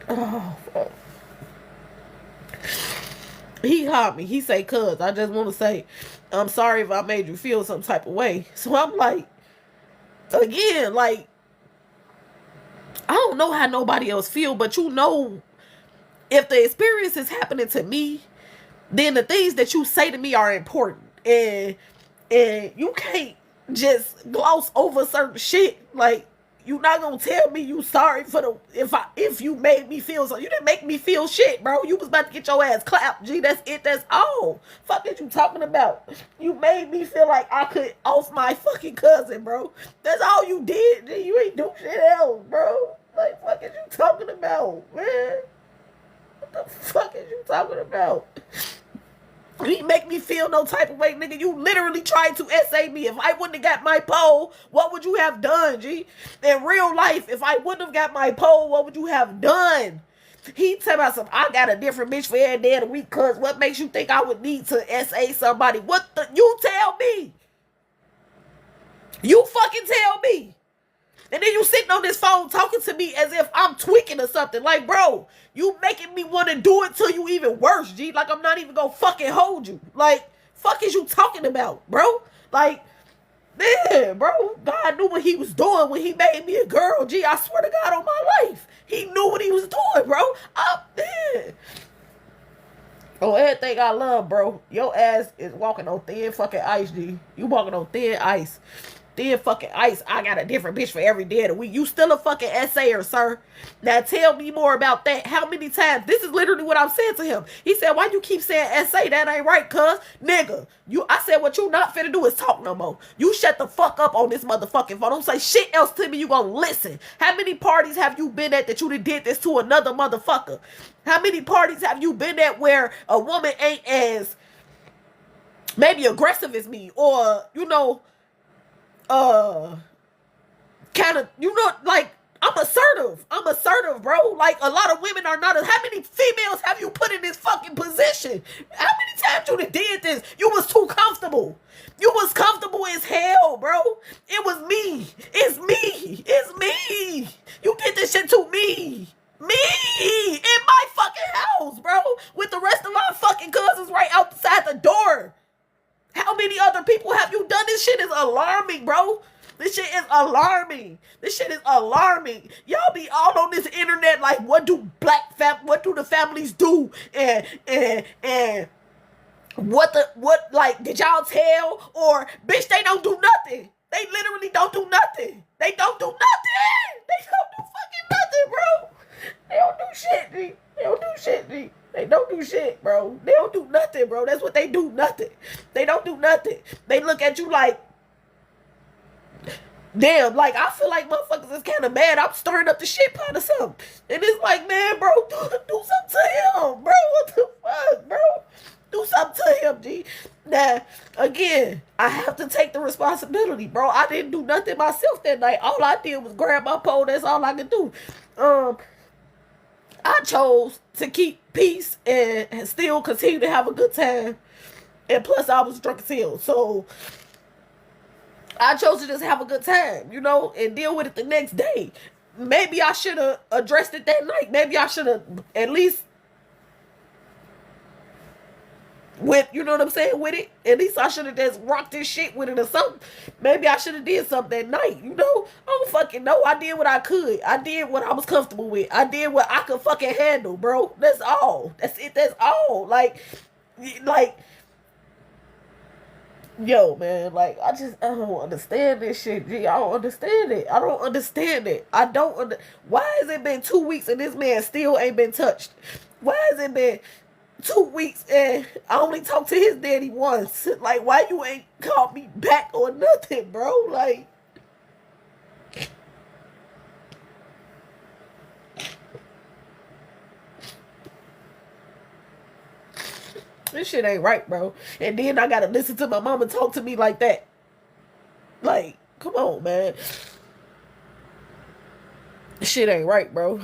Oh, fuck. He called me. He say, cuz, I just want to say, I'm sorry if I made you feel some type of way. So I'm like, again, like, I don't know how nobody else feel, but you know, if the experience is happening to me, then the things that you say to me are important. And you can't just gloss over certain shit. Like, you not gonna tell me you sorry for the if you made me feel so. You didn't make me feel shit, bro. You was about to get your ass clapped. Gee, that's it. That's all. Fuck is you talking about? You made me feel like I could off my fucking cousin, bro. That's all you did. G. You ain't do shit else, bro. Like, fuck is you talking about, man? What the fuck is you talking about? You didn't make me feel no type of way, nigga. You literally tried to SA me. If I wouldn't have got my pole, what would you have done, G? In real life, if I wouldn't have got my pole, what would you have done? He tell me something. I got a different bitch for every day of the week, cuz what makes you think I would need to SA somebody? What the? You tell me. You fucking tell me. And then you sitting on this phone talking to me as if I'm tweaking or something. Like, bro, you making me want to do it to you even worse, G. Like, I'm not even gonna fucking hold you. Like, fuck is you talking about, bro? Like, man, bro, God knew what he was doing when he made me a girl, G. I swear to God on my life. He knew what he was doing, bro. Man. Oh, everything I love, bro. Your ass is walking on thin fucking ice, G. You walking on thin ice. Then fucking ice, I got a different bitch for every day of the week. You still a fucking SAer, sir. Now tell me more about that. How many times? This is literally what I'm saying to him. He said, why you keep saying SA? That ain't right, cuz. Nigga, I said what you not finna do is talk no more. You shut the fuck up on this motherfucking phone. Don't say shit else to me. You gonna listen. How many parties have you been at that you done did this to another motherfucker? How many parties have you been at where a woman ain't as maybe aggressive as me? Or, you know, kind of, you know, like, I'm assertive, bro. Like, a lot of women are not. How many females have you put in this fucking position? How many times you did this? You was too comfortable. You was comfortable as hell, bro. It was me. It's me. You did this shit to me. Me in my fucking house, bro, with the rest of my fucking cousins right outside the door. How many other people have you done? This shit is alarming, bro. This shit is alarming. Y'all be all on this internet like, what do the families do? And what like, did y'all tell? Or, bitch, they don't do nothing. They literally don't do nothing. They don't do fucking nothing, bro. They don't do shit, G. They don't do shit, bro. They don't do nothing, bro. That's what they do, nothing. They don't do nothing. They look at you like, damn, like, I feel like motherfuckers is kind of mad. I'm stirring up the shit pot or something. And it's like, man, bro, do something to him, bro. What the fuck, bro? do something to him, G. Now, again, I have to take the responsibility, bro. I didn't do nothing myself that night. All I did was grab my pole. That's all I could do. I chose to keep peace and still continue to have a good time. And plus, I was drunk as hell. So, I chose to just have a good time, you know, and deal with it the next day. Maybe I should have addressed it that night. Maybe I should have at least with, you know what I'm saying, with it. At least I should have just rocked this shit with it or something. Maybe I should have did something that night, you know. I don't fucking know. I did what I could. I did what I was comfortable with. I did what I could fucking handle, bro. That's all. That's it. That's all. Like, yo, man, like, I don't understand this shit, G. I don't understand it. I don't understand it. Why has it been 2 weeks and this man still ain't been touched? Why has it been 2 weeks and I only talked to his daddy once? Like, why you ain't called me back or nothing, bro? Like, this shit ain't right, bro. And then I gotta listen to my mama talk to me like that. Like, come on, man. This shit ain't right, bro.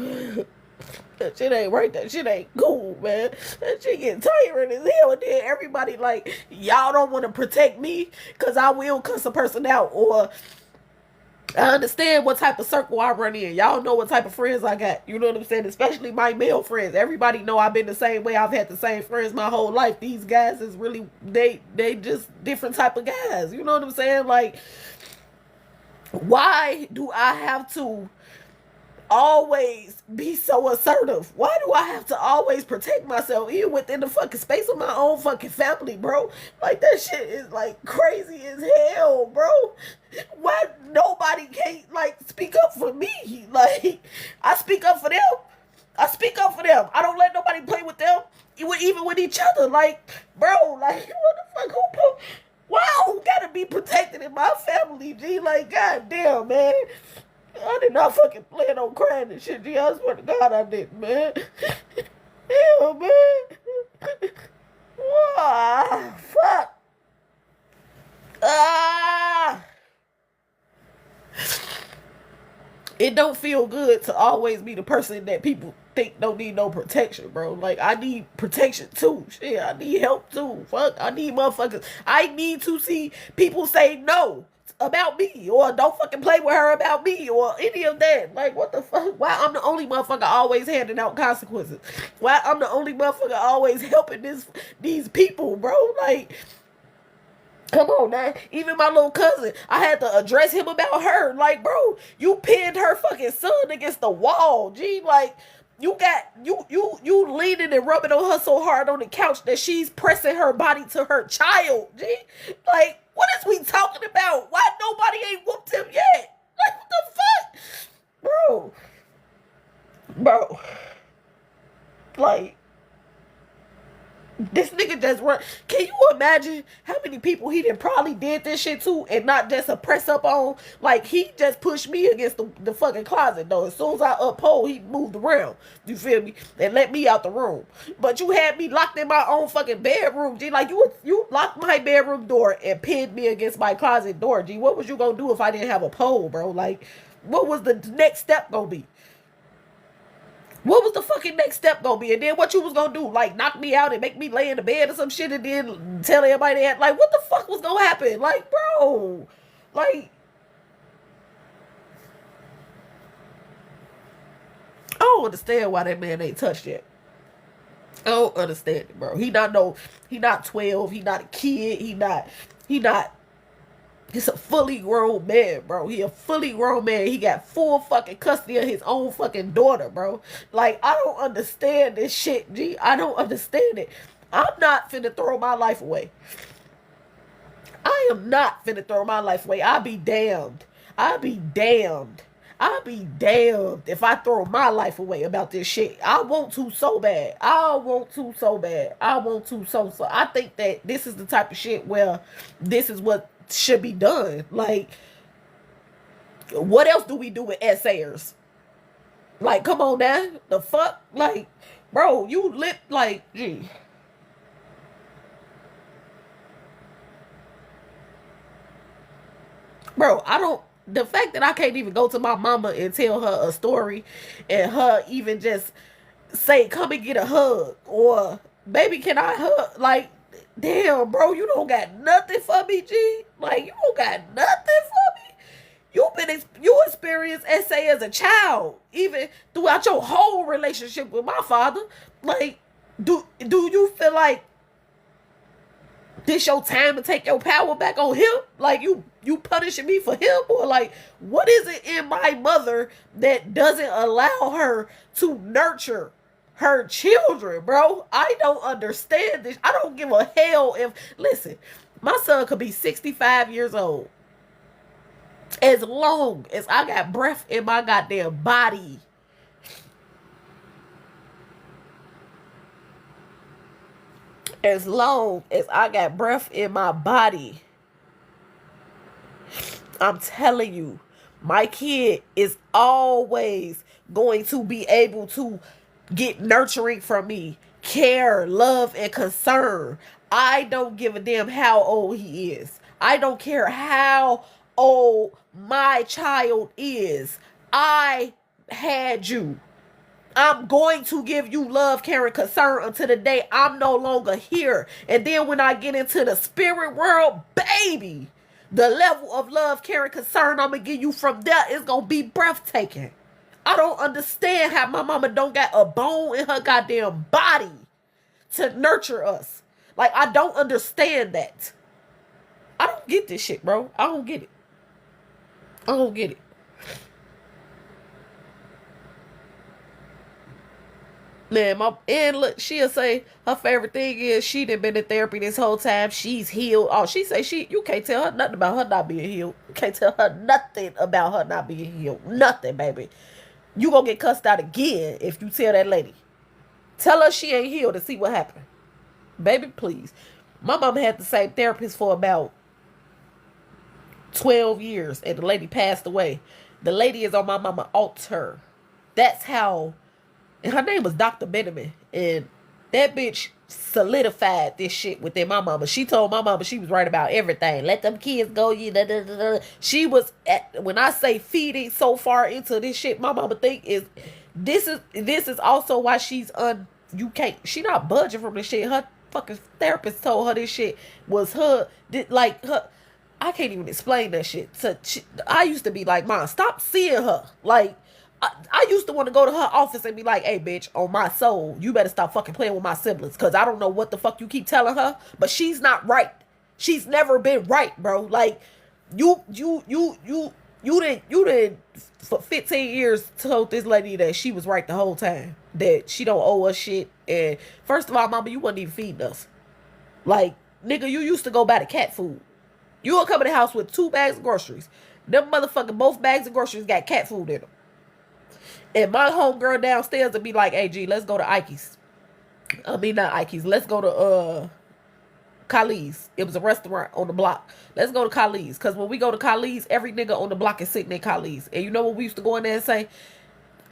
That shit ain't right. That shit ain't cool, man. That shit getting tiring as hell. And then everybody like, y'all don't want to protect me because I will cuss a person out. Or I understand what type of circle I run in. Y'all know what type of friends I got. You know what I'm saying? Especially my male friends. Everybody know I've been the same way. I've had the same friends my whole life. These guys is really, they just different type of guys. You know what I'm saying? Like, why do I have to always be so assertive? Why do I have to always protect myself even within the fucking space of my own fucking family, bro? Like, that shit is like crazy as hell, bro. Why nobody can't like speak up for me? Like, I speak up for them. I speak up for them. I don't let nobody play with them, even with each other. Like, bro, like, what the fuck? Who gotta be protected in my family, G? Like, goddamn, man. I did not fucking plan on crying and shit, G. I swear to God I didn't, man. Hell, man. Wow, fuck. It don't feel good to always be the person that people think don't need no protection, bro. Like, I need protection too. Shit, I need help too. Fuck, I need motherfuckers. I need to see people say no about me, or don't fucking play with her about me, or any of that. Like, what the fuck? Why I'm the only motherfucker always handing out consequences? Why I'm the only motherfucker always helping these people, bro? Like, come on, now. Even my little cousin, I had to address him about her. Like, bro, you pinned her fucking son against the wall, G. Like, you leaning and rubbing on her so hard on the couch that she's pressing her body to her child, G. Like, what is we talking about? Why nobody ain't whooped him yet? Like, what the fuck? Bro. Like, this nigga just run. Can you imagine how many people he done probably did this shit to and not just a press up on? Like, he just pushed me against the fucking closet, though. As soon as I uphold, he moved around. You feel me? And let me out the room. But you had me locked in my own fucking bedroom, G. Like, you locked my bedroom door and pinned me against my closet door, G. What was you gonna do if I didn't have a pole, bro? Like, what was the next step gonna be? What was the fucking next step gonna be? And then what you was gonna do? Like, knock me out and make me lay in the bed or some shit and then tell everybody that? Like, what the fuck was gonna happen? Like, bro. Like, I don't understand why that man ain't touched yet. I don't understand it, bro. He not 12. He not a kid. He not. He's a fully grown man, bro. He a fully grown man. He got full fucking custody of his own fucking daughter, bro. Like, I don't understand this shit, G. I don't understand it. I'm not finna throw my life away. I am not finna throw my life away. I'll be damned. I'll be damned if I throw my life away about this shit. I want to so bad. I want to so. I think that this is the type of shit where this is what should be done. Like, what else do we do with essayers? Like, come on now. The fuck? Like, bro, you lit, like, gee. Bro, I don't, the fact that I can't even go to my mama and tell her a story and her even just say, come and get a hug, or baby, can I hug? Like, damn, bro, you don't got nothing for me, G. Like, you don't got nothing for me. You experienced SA as a child, even throughout your whole relationship with my father. Like, do you feel like this your time to take your power back on him? Like, you punishing me for him? Or like, what is it in my mother that doesn't allow her to nurture her children, bro? I don't understand this. I don't give a hell if, listen, my son could be 65 years old. As long as I got breath in my goddamn body. As long as I got breath in my body, I'm telling you, my kid is always going to be able to get nurturing from me, care, love, and concern. I don't give a damn how old he is. I don't care how old my child is. I had you. I'm going to give you love, care, and concern until the day I'm no longer here. And then when I get into the spirit world, baby, the level of love, care, and concern I'm going to give you from there is going to be breathtaking. I don't understand how my mama don't got a bone in her goddamn body to nurture us. Like, I don't understand that. I don't get this shit, bro. I don't get it. I don't get it. Man, and look, she'll say her favorite thing is she done been in therapy this whole time. She's healed. Oh, she say you can't tell her nothing about her not being healed. You can't tell her nothing about her not being healed. Nothing, baby. You gonna get cussed out again if you tell that lady. Tell her she ain't healed and see what happened. Baby, please. My mama had the same therapist for about 12 years and the lady passed away. The lady is on my mama altar. That's how. And her name was Dr. Benjamin. And that bitch solidified this shit within my mama. She told my mama she was right about everything. Let them kids go. She was when I say feeding so far into this shit, my mama think this is also why she's she not budging from this shit. Her fucking therapist told her this shit was her. I can't even explain that shit. So I used to be like, Mom, stop seeing her. Like, I used to want to go to her office and be like, hey, bitch, on my soul, you better stop fucking playing with my siblings. Because I don't know what the fuck you keep telling her. But she's not right. She's never been right, bro. Like, you didn't for 15 years told this lady that she was right the whole time. That she don't owe us shit. And first of all, mama, you wasn't even feeding us. Like, nigga, you used to go buy the cat food. You will come in the house with 2 bags of groceries. Them motherfucking both bags of groceries got cat food in them. And my homegirl downstairs would be like, hey, G, let's go to Ike's. I mean, not Ike's. Let's go to Kali's. It was a restaurant on the block. Let's go to Kali's. Because when we go to Kali's, every nigga on the block is sitting in Kali's. And you know what we used to go in there and say?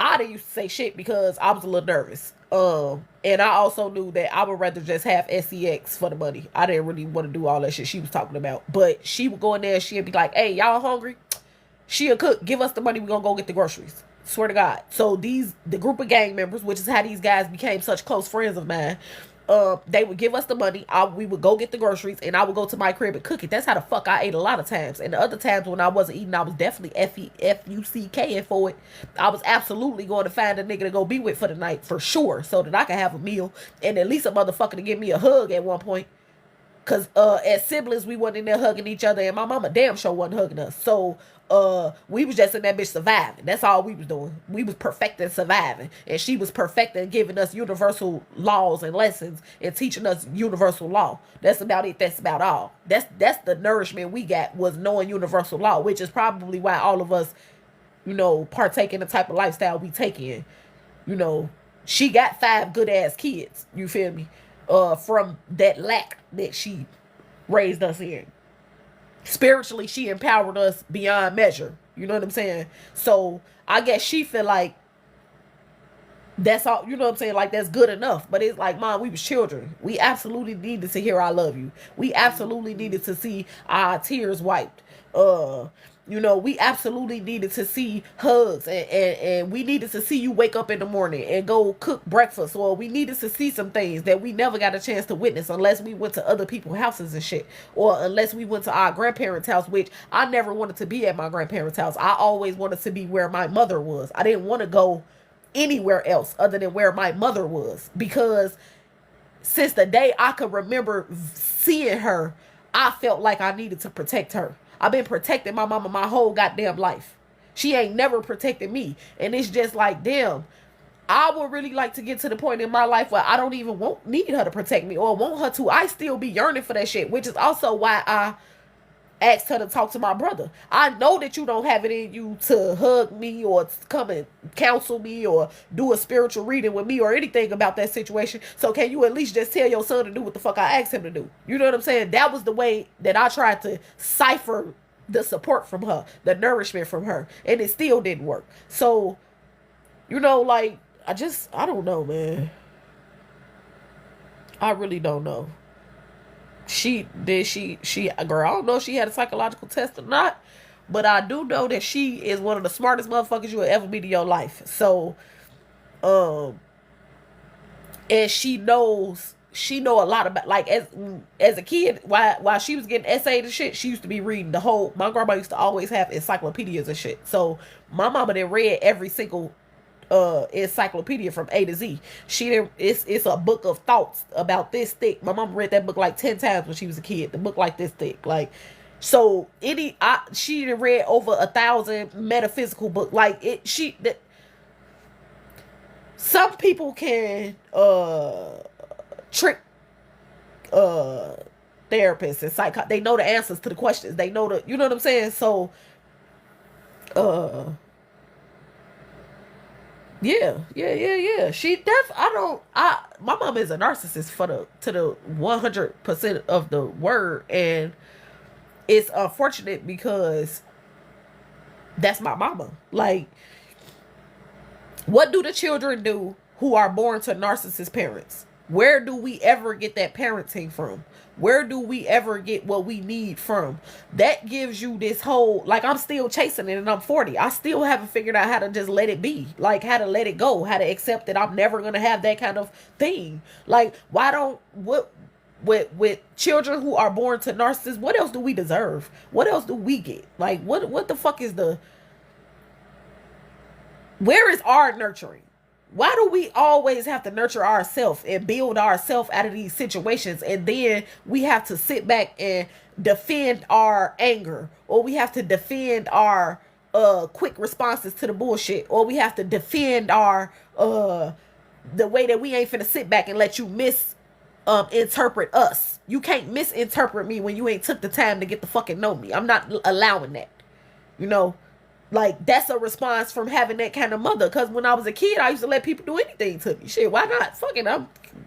I didn't used to say shit because I was a little nervous. And I also knew that I would rather just have SEX for the money. I didn't really want to do all that shit she was talking about. But she would go in there and she'd be like, hey, y'all hungry? She'll cook. Give us the money. We're going to go get the groceries. Swear to God. So the group of gang members, which is how these guys became such close friends of mine, they would give us the money. We would go get the groceries, and I would go to my crib and cook it. That's how the fuck I ate a lot of times. And the other times when I wasn't eating, I was definitely FUCKing for it. I was absolutely going to find a nigga to go be with for the night, for sure, so that I could have a meal and at least a motherfucker to give me a hug at one point. Because as siblings, we wasn't in there hugging each other, and my mama damn sure wasn't hugging us. So we was just in that bitch surviving. That's all we was doing. We was perfecting surviving. And she was perfecting giving us universal laws and lessons and teaching us universal law. That's about it. That's about all. That's the nourishment we got, was knowing universal law, which is probably why all of us, partake in the type of lifestyle we take in. She got 5 good ass kids. You feel me? From that lack that she raised us in. Spiritually, she empowered us beyond measure. You know what I'm saying? So I guess she feel like That's all, you know what I'm saying? Like, that's good enough. But it's like, Mom, we was children. We absolutely needed to hear I love you. We absolutely needed to see our tears wiped. We absolutely needed to see hugs, and we needed to see you wake up in the morning and go cook breakfast, or we needed to see some things that we never got a chance to witness unless we went to other people's houses and shit, or unless we went to our grandparents' house, which I never wanted to be at my grandparents' house. I always wanted to be where my mother was. I didn't want to go anywhere else other than where my mother was, because since the day I could remember seeing her, I felt like I needed to protect her. I've been protecting my mama my whole goddamn life. She ain't never protected me. And it's just like, damn, I would really like to get to the point in my life where I don't even need her to protect me or want her to. I still be yearning for that shit, which is also why I asked her to talk to my brother. I know that you don't have it in you to hug me or come and counsel me or do a spiritual reading with me or anything about that situation. So can you at least just tell your son to do what the fuck I asked him to do? You know what I'm saying? That was the way that I tried to cipher the support from her, the nourishment from her, and it still didn't work. So, like, I don't know, man. I really don't know. Girl, I don't know if she had a psychological test or not, but I do know that she is one of the smartest motherfuckers you will ever meet in your life. So, and she know a lot about, like, as a kid, while she was getting essays and shit, she used to be reading my grandma used to always have encyclopedias and shit. So my mama then read every single encyclopedia from A to Z. It's a book of thoughts about this thick. My mom read that book like 10 times when she was a kid. The book like this thick. Like, so she read over 1,000 metaphysical books. Like, some people can trick therapists and psych. They know the answers to the questions. They know you know what I'm saying? So Yeah. My mom is a narcissist to the 100% of the word, and it's unfortunate because that's my mama. Like, what do the children do who are born to narcissist parents? Where do we ever get that parenting from? Where do we ever get what we need from? That gives you this whole, like, I'm still chasing it and I'm 40. I still haven't figured out how to just let it be. Like, how to let it go. How to accept that I'm never going to have that kind of thing. Like, with children who are born to narcissists, what else do we deserve? What else do we get? Like, what the fuck is where is our nurturing? Why do we always have to nurture ourselves and build ourselves out of these situations, and then we have to sit back and defend our anger, or we have to defend our quick responses to the bullshit, or we have to defend our the way that we ain't finna sit back and let you interpret us. You can't misinterpret me when you ain't took the time to get to fucking know me. I'm not allowing that. Like, that's a response from having that kind of mother. Because when I was a kid, I used to let people do anything to me. Shit, why not? Fucking,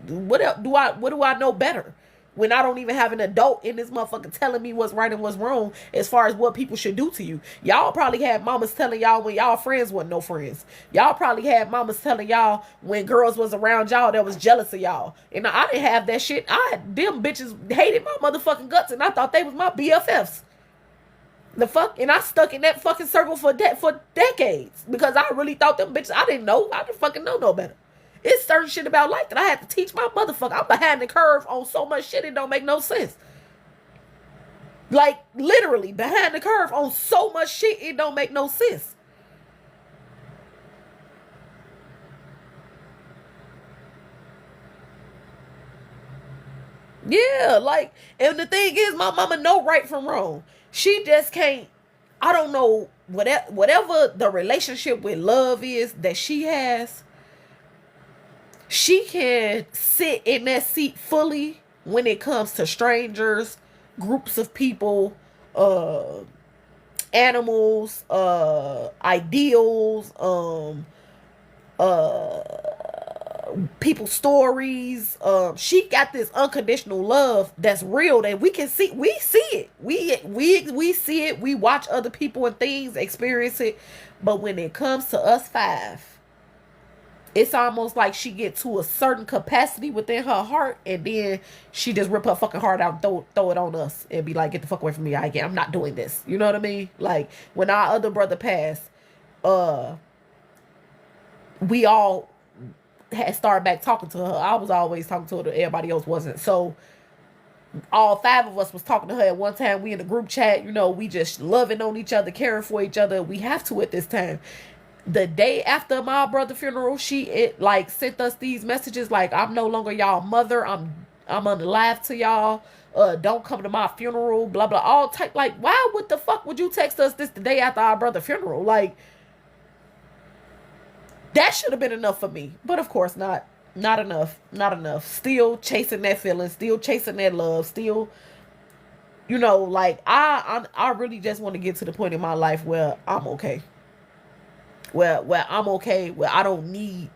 what do I know better? When I don't even have an adult in this motherfucker telling me what's right and what's wrong as far as what people should do to you. Y'all probably had mamas telling y'all when y'all friends wasn't no friends. Y'all probably had mamas telling y'all when girls was around y'all that was jealous of y'all. And I didn't have that shit. Them bitches hated my motherfucking guts, and I thought they was my BFFs. The fuck? And I stuck in that fucking circle for decades because I really thought them bitches, I didn't fucking know no better. It's certain shit about life that I had to teach my motherfucker. I'm behind the curve on so much shit it don't make no sense. Like, literally behind the curve on so much shit it don't make no sense. Yeah, like, and the thing is, my mama know right from wrong. She just can't, I don't know, whatever the relationship with love is that she has, she can sit in that seat fully when it comes to strangers, groups of people, animals, ideals, people's stories. She got this unconditional love that's real that we can see. We see it. We see it. We watch other people and things experience it. But when it comes to us five, it's almost like she get to a certain capacity within her heart, and then she just rip her fucking heart out, and throw it on us, and be like, "Get the fuck away from me! I'm not doing this." You know what I mean? Like when our other brother passed, we all had started back talking to her. I was always talking to her, everybody else wasn't. So all 5 of us was talking to her at one time. We in the group chat, you know, we just loving on each other, caring for each other. We have to at this time. The day after my brother's funeral, she like sent us these messages like, "I'm no longer y'all mother. I'm unalive to y'all. Don't come to my funeral." Blah blah. All type. Like, why? What the fuck would you text us this the day after our brother's funeral? Like, that should have been enough for me, but of course not. Not enough. Not enough. Still chasing that feeling. Still chasing that love. Still, you know, like I really just want to get to the point in my life where I'm okay. Where I'm okay. Where I don't need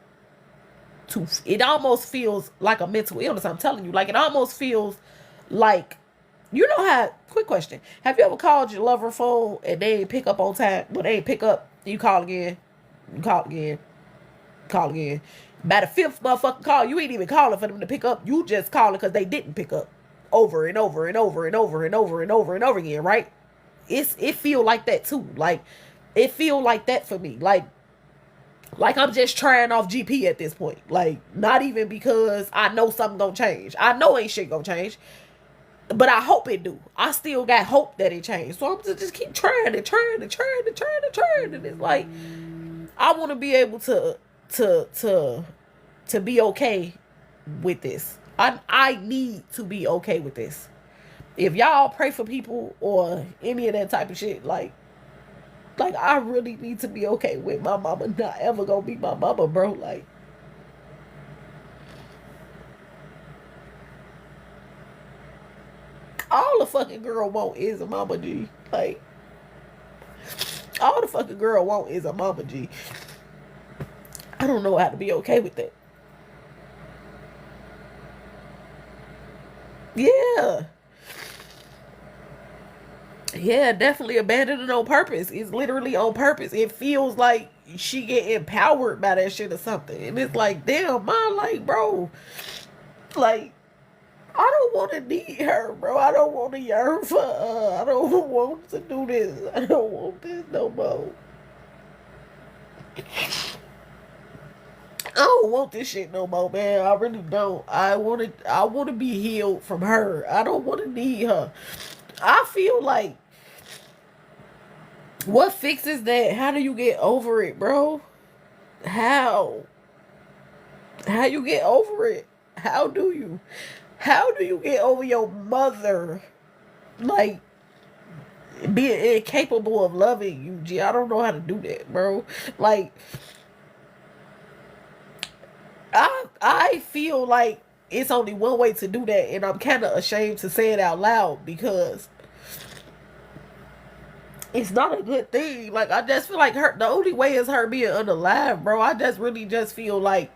to. It almost feels like a mental illness. I'm telling you, like it almost feels like, you know how. Quick question: have you ever called your lover phone and they ain't pick up on time? But they ain't pick up. You call again. You call again. Call again. By the 5th motherfucking call, you ain't even calling for them to pick up. You just calling because they didn't pick up. Over and over and over and over and over and over and over again, right? It feel like that too. Like it feel like that for me. Like I'm just trying off GP at this point. Like, not even because I know something gonna change. I know ain't shit gonna change, but I hope it do. I still got hope that it change. So I'm just keep trying and trying and trying and trying and trying. And it's like, I want to be able to be okay with this. I need to be okay with this. If y'all pray for people or any of that type of shit, like I really need to be okay with my mama not ever gonna be my mama, bro. Like, all the fucking girl want is a mama G. Like, all the fucking girl want is a mama G. I don't know how to be okay with that. Yeah, definitely abandoning on purpose. It's literally on purpose. It feels like she get empowered by that shit or something. And it's like, damn, man, like, bro, like, I don't want to need her, bro. I don't want to yearn for her. I don't want to do this. I don't want this no more. I don't want this shit no more, man. I really don't. I want to be healed from her. I don't want to need her. I feel like, what fixes that? How do you get over it, bro? How you get over it? How do you get over your mother, like, being incapable of loving you? G, I don't know how to do that, bro. Like, I feel like it's only one way to do that, and I'm kind of ashamed to say it out loud because it's not a good thing. Like, I just feel like the only way is her being unalive, bro. I just really just feel like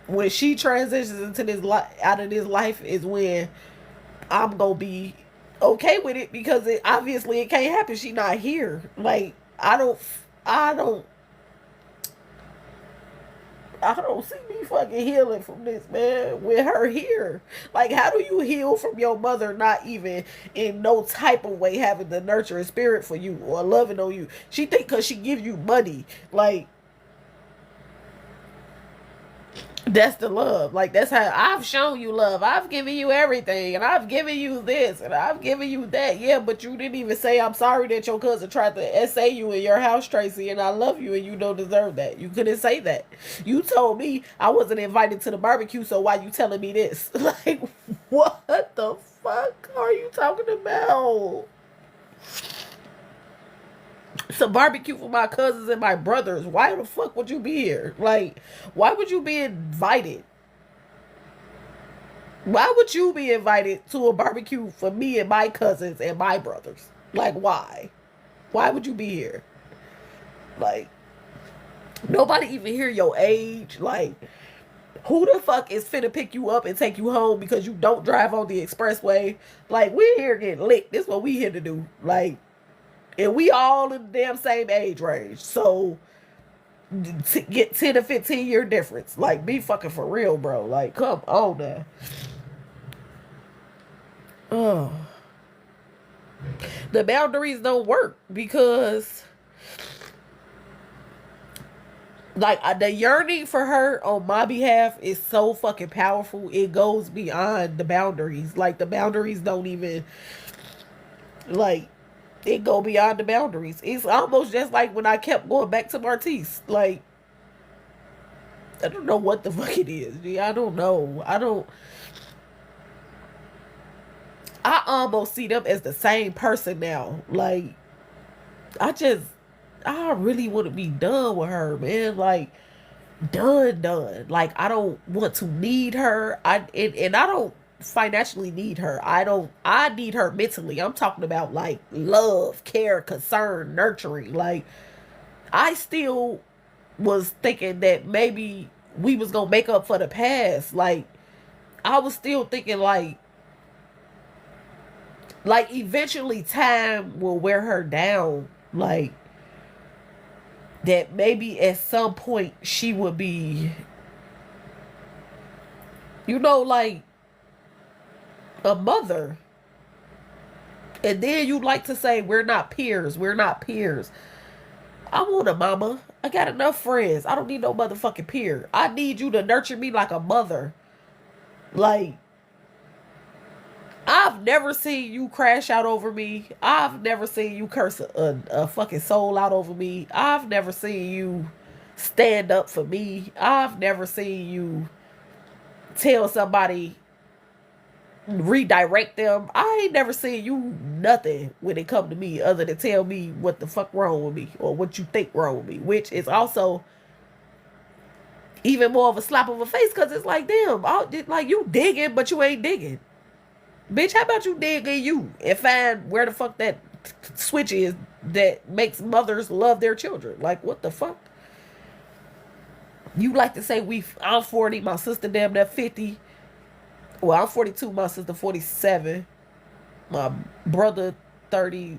when she transitions into this out of this life is when I'm gonna be okay with it, because it can't happen. She not here. Like, I don't see me fucking healing from this, man, with her here. Like, how do you heal from your mother not even in no type of way having the nurturing spirit for you or loving on you? She think because she give you money, like, that's the love. Like, that's how I've shown you love. I've given you everything, and I've given you this, and I've given you that. Yeah, but you didn't even say, "I'm sorry that your cousin tried to essay you in your house, Tracy, and I love you, and you don't deserve that." You couldn't say that. You told me I wasn't invited to the barbecue, so why you telling me this? Like, what the fuck are you talking about? It's a barbecue for my cousins and my brothers. Why the fuck would you be here? Like, why would you be invited? Why would you be invited to a barbecue for me and my cousins and my brothers? Like, why? Why would you be here? Like, nobody even hear your age. Like, who the fuck is finna pick you up and take you home because you don't drive on the expressway? Like, we're here getting lit. This is what we here to do. Like, and we all in the damn same age range. So get 10 to 15 year difference. Like, be fucking for real, bro. Like, come on now. Oh. The boundaries don't work because, like, the yearning for her on my behalf is so fucking powerful. It goes beyond the boundaries. Like, the boundaries don't even, like, it go beyond the boundaries. It's almost just like when I kept going back to Martise. Like, I don't know what the fuck it is. I don't know. I almost see them as the same person now. Like, I really want to be done with her, man. Like, done. Like, I don't want to need her. And I don't financially need her. I need her mentally. I'm talking about, like, love, care, concern, nurturing. Like, I still was thinking that maybe we was gonna make up for the past. Like, I was still thinking like eventually time will wear her down. Like, that maybe at some point she would be, like a mother. And then you like to say, we're not peers. I want a mama. I got enough friends. I don't need no motherfucking peer. I need you to nurture me like a mother. Like, I've never seen you crash out over me. I've never seen you curse a fucking soul out over me. I've never seen you stand up for me. I've never seen you tell somebody, redirect them. I ain't never seen you nothing when it come to me other than tell me what the fuck wrong with me or what you think wrong with me, which is also even more of a slap of a face because it's like, damn, like, you digging but you ain't digging. Bitch, how about you dig in you and find where the fuck that switch is that makes mothers love their children? Like, what the fuck? You like to say I'm 40, my sister damn near 50. Well, I'm 42, my sister 47. My brother 30,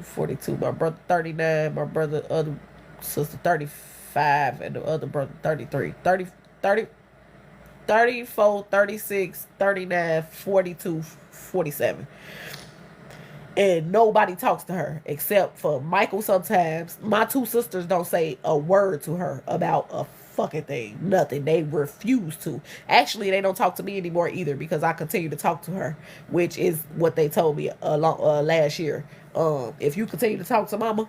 42, my brother 39, my brother other sister 35, and the other brother 33. 34, 36, 39, 42, 47. And nobody talks to her except for Michael sometimes. My two sisters don't say a word to her about a fucking thing. Nothing. They refuse to. Actually, they don't talk to me anymore either because I continue to talk to her, which is what they told me last year. If you continue to talk to mama,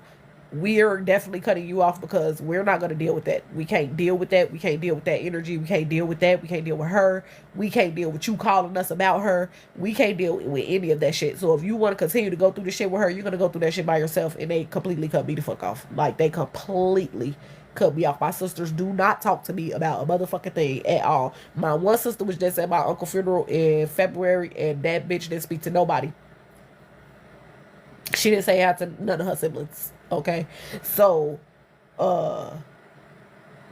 we're definitely cutting you off because we're not going to deal with that. We can't deal with that. We can't deal with that energy. We can't deal with that. We can't deal with her. We can't deal with you calling us about her. We can't deal with any of that shit. So if you want to continue to go through the shit with her, you're going to go through that shit by yourself. And they completely cut me the fuck off. Like, they completely cut me off. My sisters do not talk to me about a motherfucking thing at all. My one sister was just at my uncle's funeral in February, and that bitch didn't speak to nobody. She didn't say hi to none of her siblings. Okay, so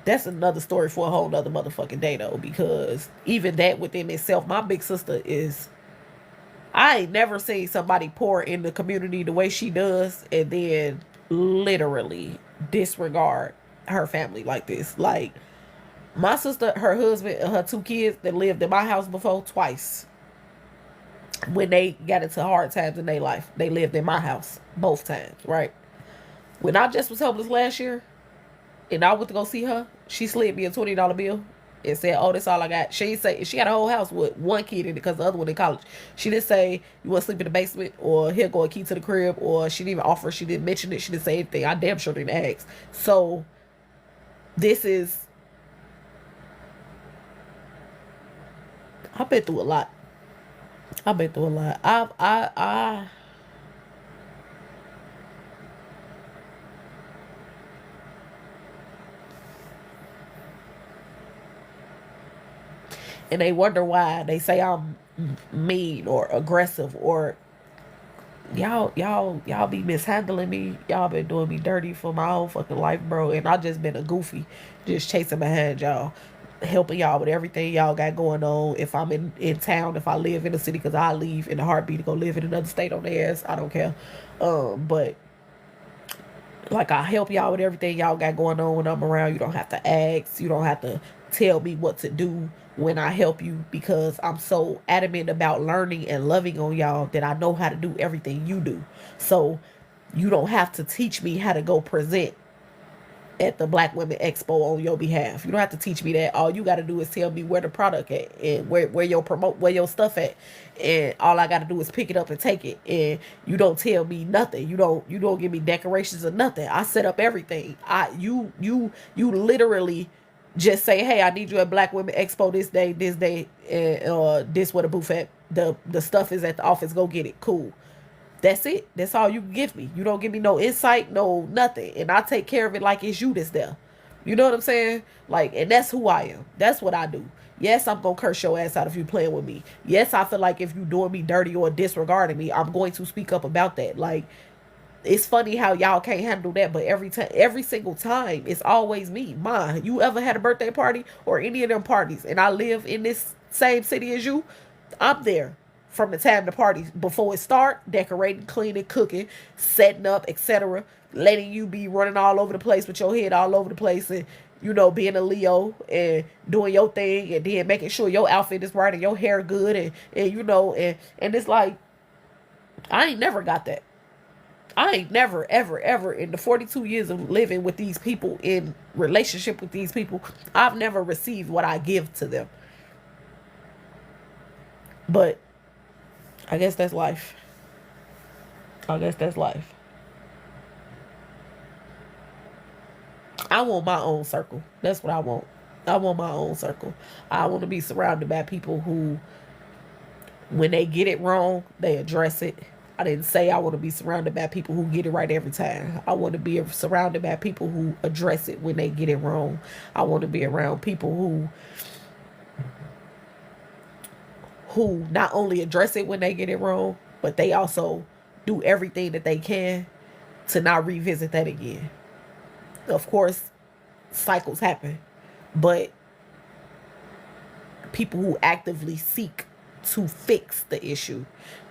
that's another story for a whole nother motherfucking day though, because even that within itself, my big sister is, I ain't never seen somebody pour in the community the way she does and then literally disregard her family like this. Like, my sister, her husband and her two kids that lived in my house before twice. When they got into hard times in their life, they lived in my house both times, right? When I just was homeless last year and I went to go see her, she slid me a $20 bill and said, oh, that's all I got. She didn't say, she had a whole house with one kid in it because the other one in college. She didn't say, you want to sleep in the basement, or here go a key to the crib, or she didn't even offer, she didn't mention it, she didn't say anything. I damn sure didn't ask. So this is, I've been through a lot. And they wonder why they say I'm mean or aggressive, or y'all be mishandling me. Y'all been doing me dirty for my whole fucking life, bro. And I just been a goofy, just chasing behind y'all, helping y'all with everything y'all got going on. If I'm in town, if I live in the city, because I leave in a heartbeat to go live in another state on their ass. I don't care. But Like, I help y'all with everything y'all got going on when I'm around. You don't have to ask. You don't have to tell me what to do when I help you, because I'm so adamant about learning and loving on y'all that I know how to do everything you do. So you don't have to teach me how to go present at the Black Women Expo on your behalf. You don't have to teach me that. All you got to do is tell me where the product at and where your stuff at, and all I got to do is pick it up and take it. And you don't tell me nothing. You don't give me decorations or nothing. I set up everything. You literally just say, hey, I need you at Black Women Expo this day, and this where the booth at. The stuff is at the office. Go get it. Cool. That's it. That's all you can give me. You don't give me no insight, no nothing. And I take care of it like it's you that's there. You know what I'm saying? Like, and that's who I am. That's what I do. Yes, I'm going to curse your ass out if you playing with me. Yes, I feel like if you doing me dirty or disregarding me, I'm going to speak up about that. Like, it's funny how y'all can't handle that, but every single time, it's always me. Ma, you ever had a birthday party or any of them parties, and I live in this same city as you, I'm there from the time the party before it start, decorating, cleaning, cooking, setting up, etc. Letting you be running all over the place with your head all over the place, and being a Leo and doing your thing, and then making sure your outfit is right and your hair good, and it's like, I ain't never got that. I ain't never, ever, ever in the 42 years of living with these people, in relationship with these people, I've never received what I give to them. But I guess that's life. I guess that's life. I want my own circle. That's what I want. I want my own circle. I want to be surrounded by people who, when they get it wrong, they address it. I didn't say I want to be surrounded by people who get it right every time. I want to be surrounded by people who address it when they get it wrong. I want to be around people who not only address it when they get it wrong, but they also do everything that they can to not revisit that again. Of course, cycles happen, but people who actively seek to fix the issue,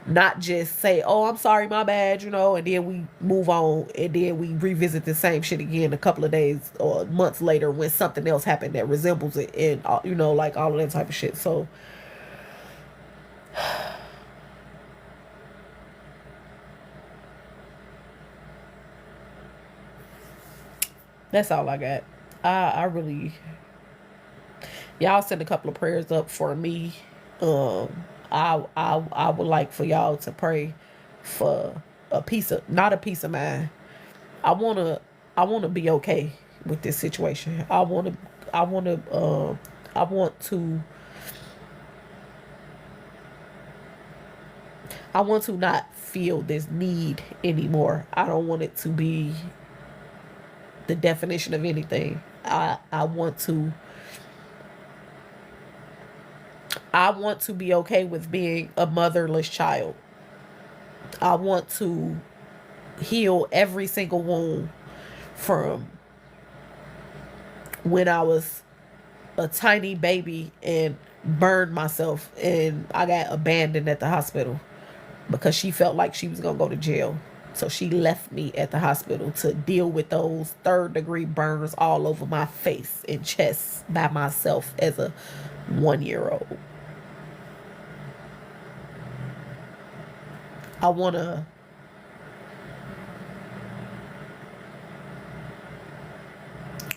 not just say, oh, I'm sorry, my bad, and then we move on, and then we revisit the same shit again a couple of days or months later when something else happened that resembles it, and like all of that type of shit. So that's all I got. I really, y'all send a couple of prayers up for me. I would like for y'all to pray for not a peace of mind. I wanna be okay with this situation. I want to not feel this need anymore. I don't want it to be the definition of anything. I want to be okay with being a motherless child. I want to heal every single wound from when I was a tiny baby and burned myself, and I got abandoned at the hospital because she felt like she was going to go to jail. So she left me at the hospital to deal with those 3rd-degree burns all over my face and chest by myself as a 1-year-old. I want to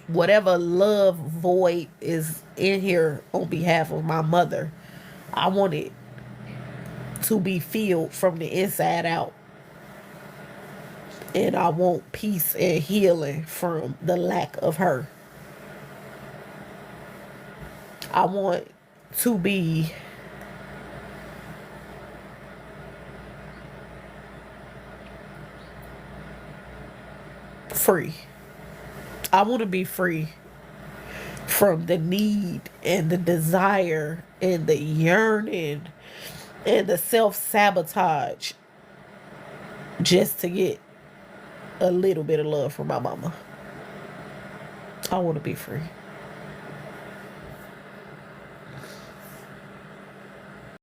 whatever love void is in here on behalf of my mother, I want it to be filled from the inside out. And I want peace and healing from the lack of her. I want to be free. I want to be free from the need and the desire and the yearning and the self-sabotage just to get a little bit of love from my mama. I want to be free.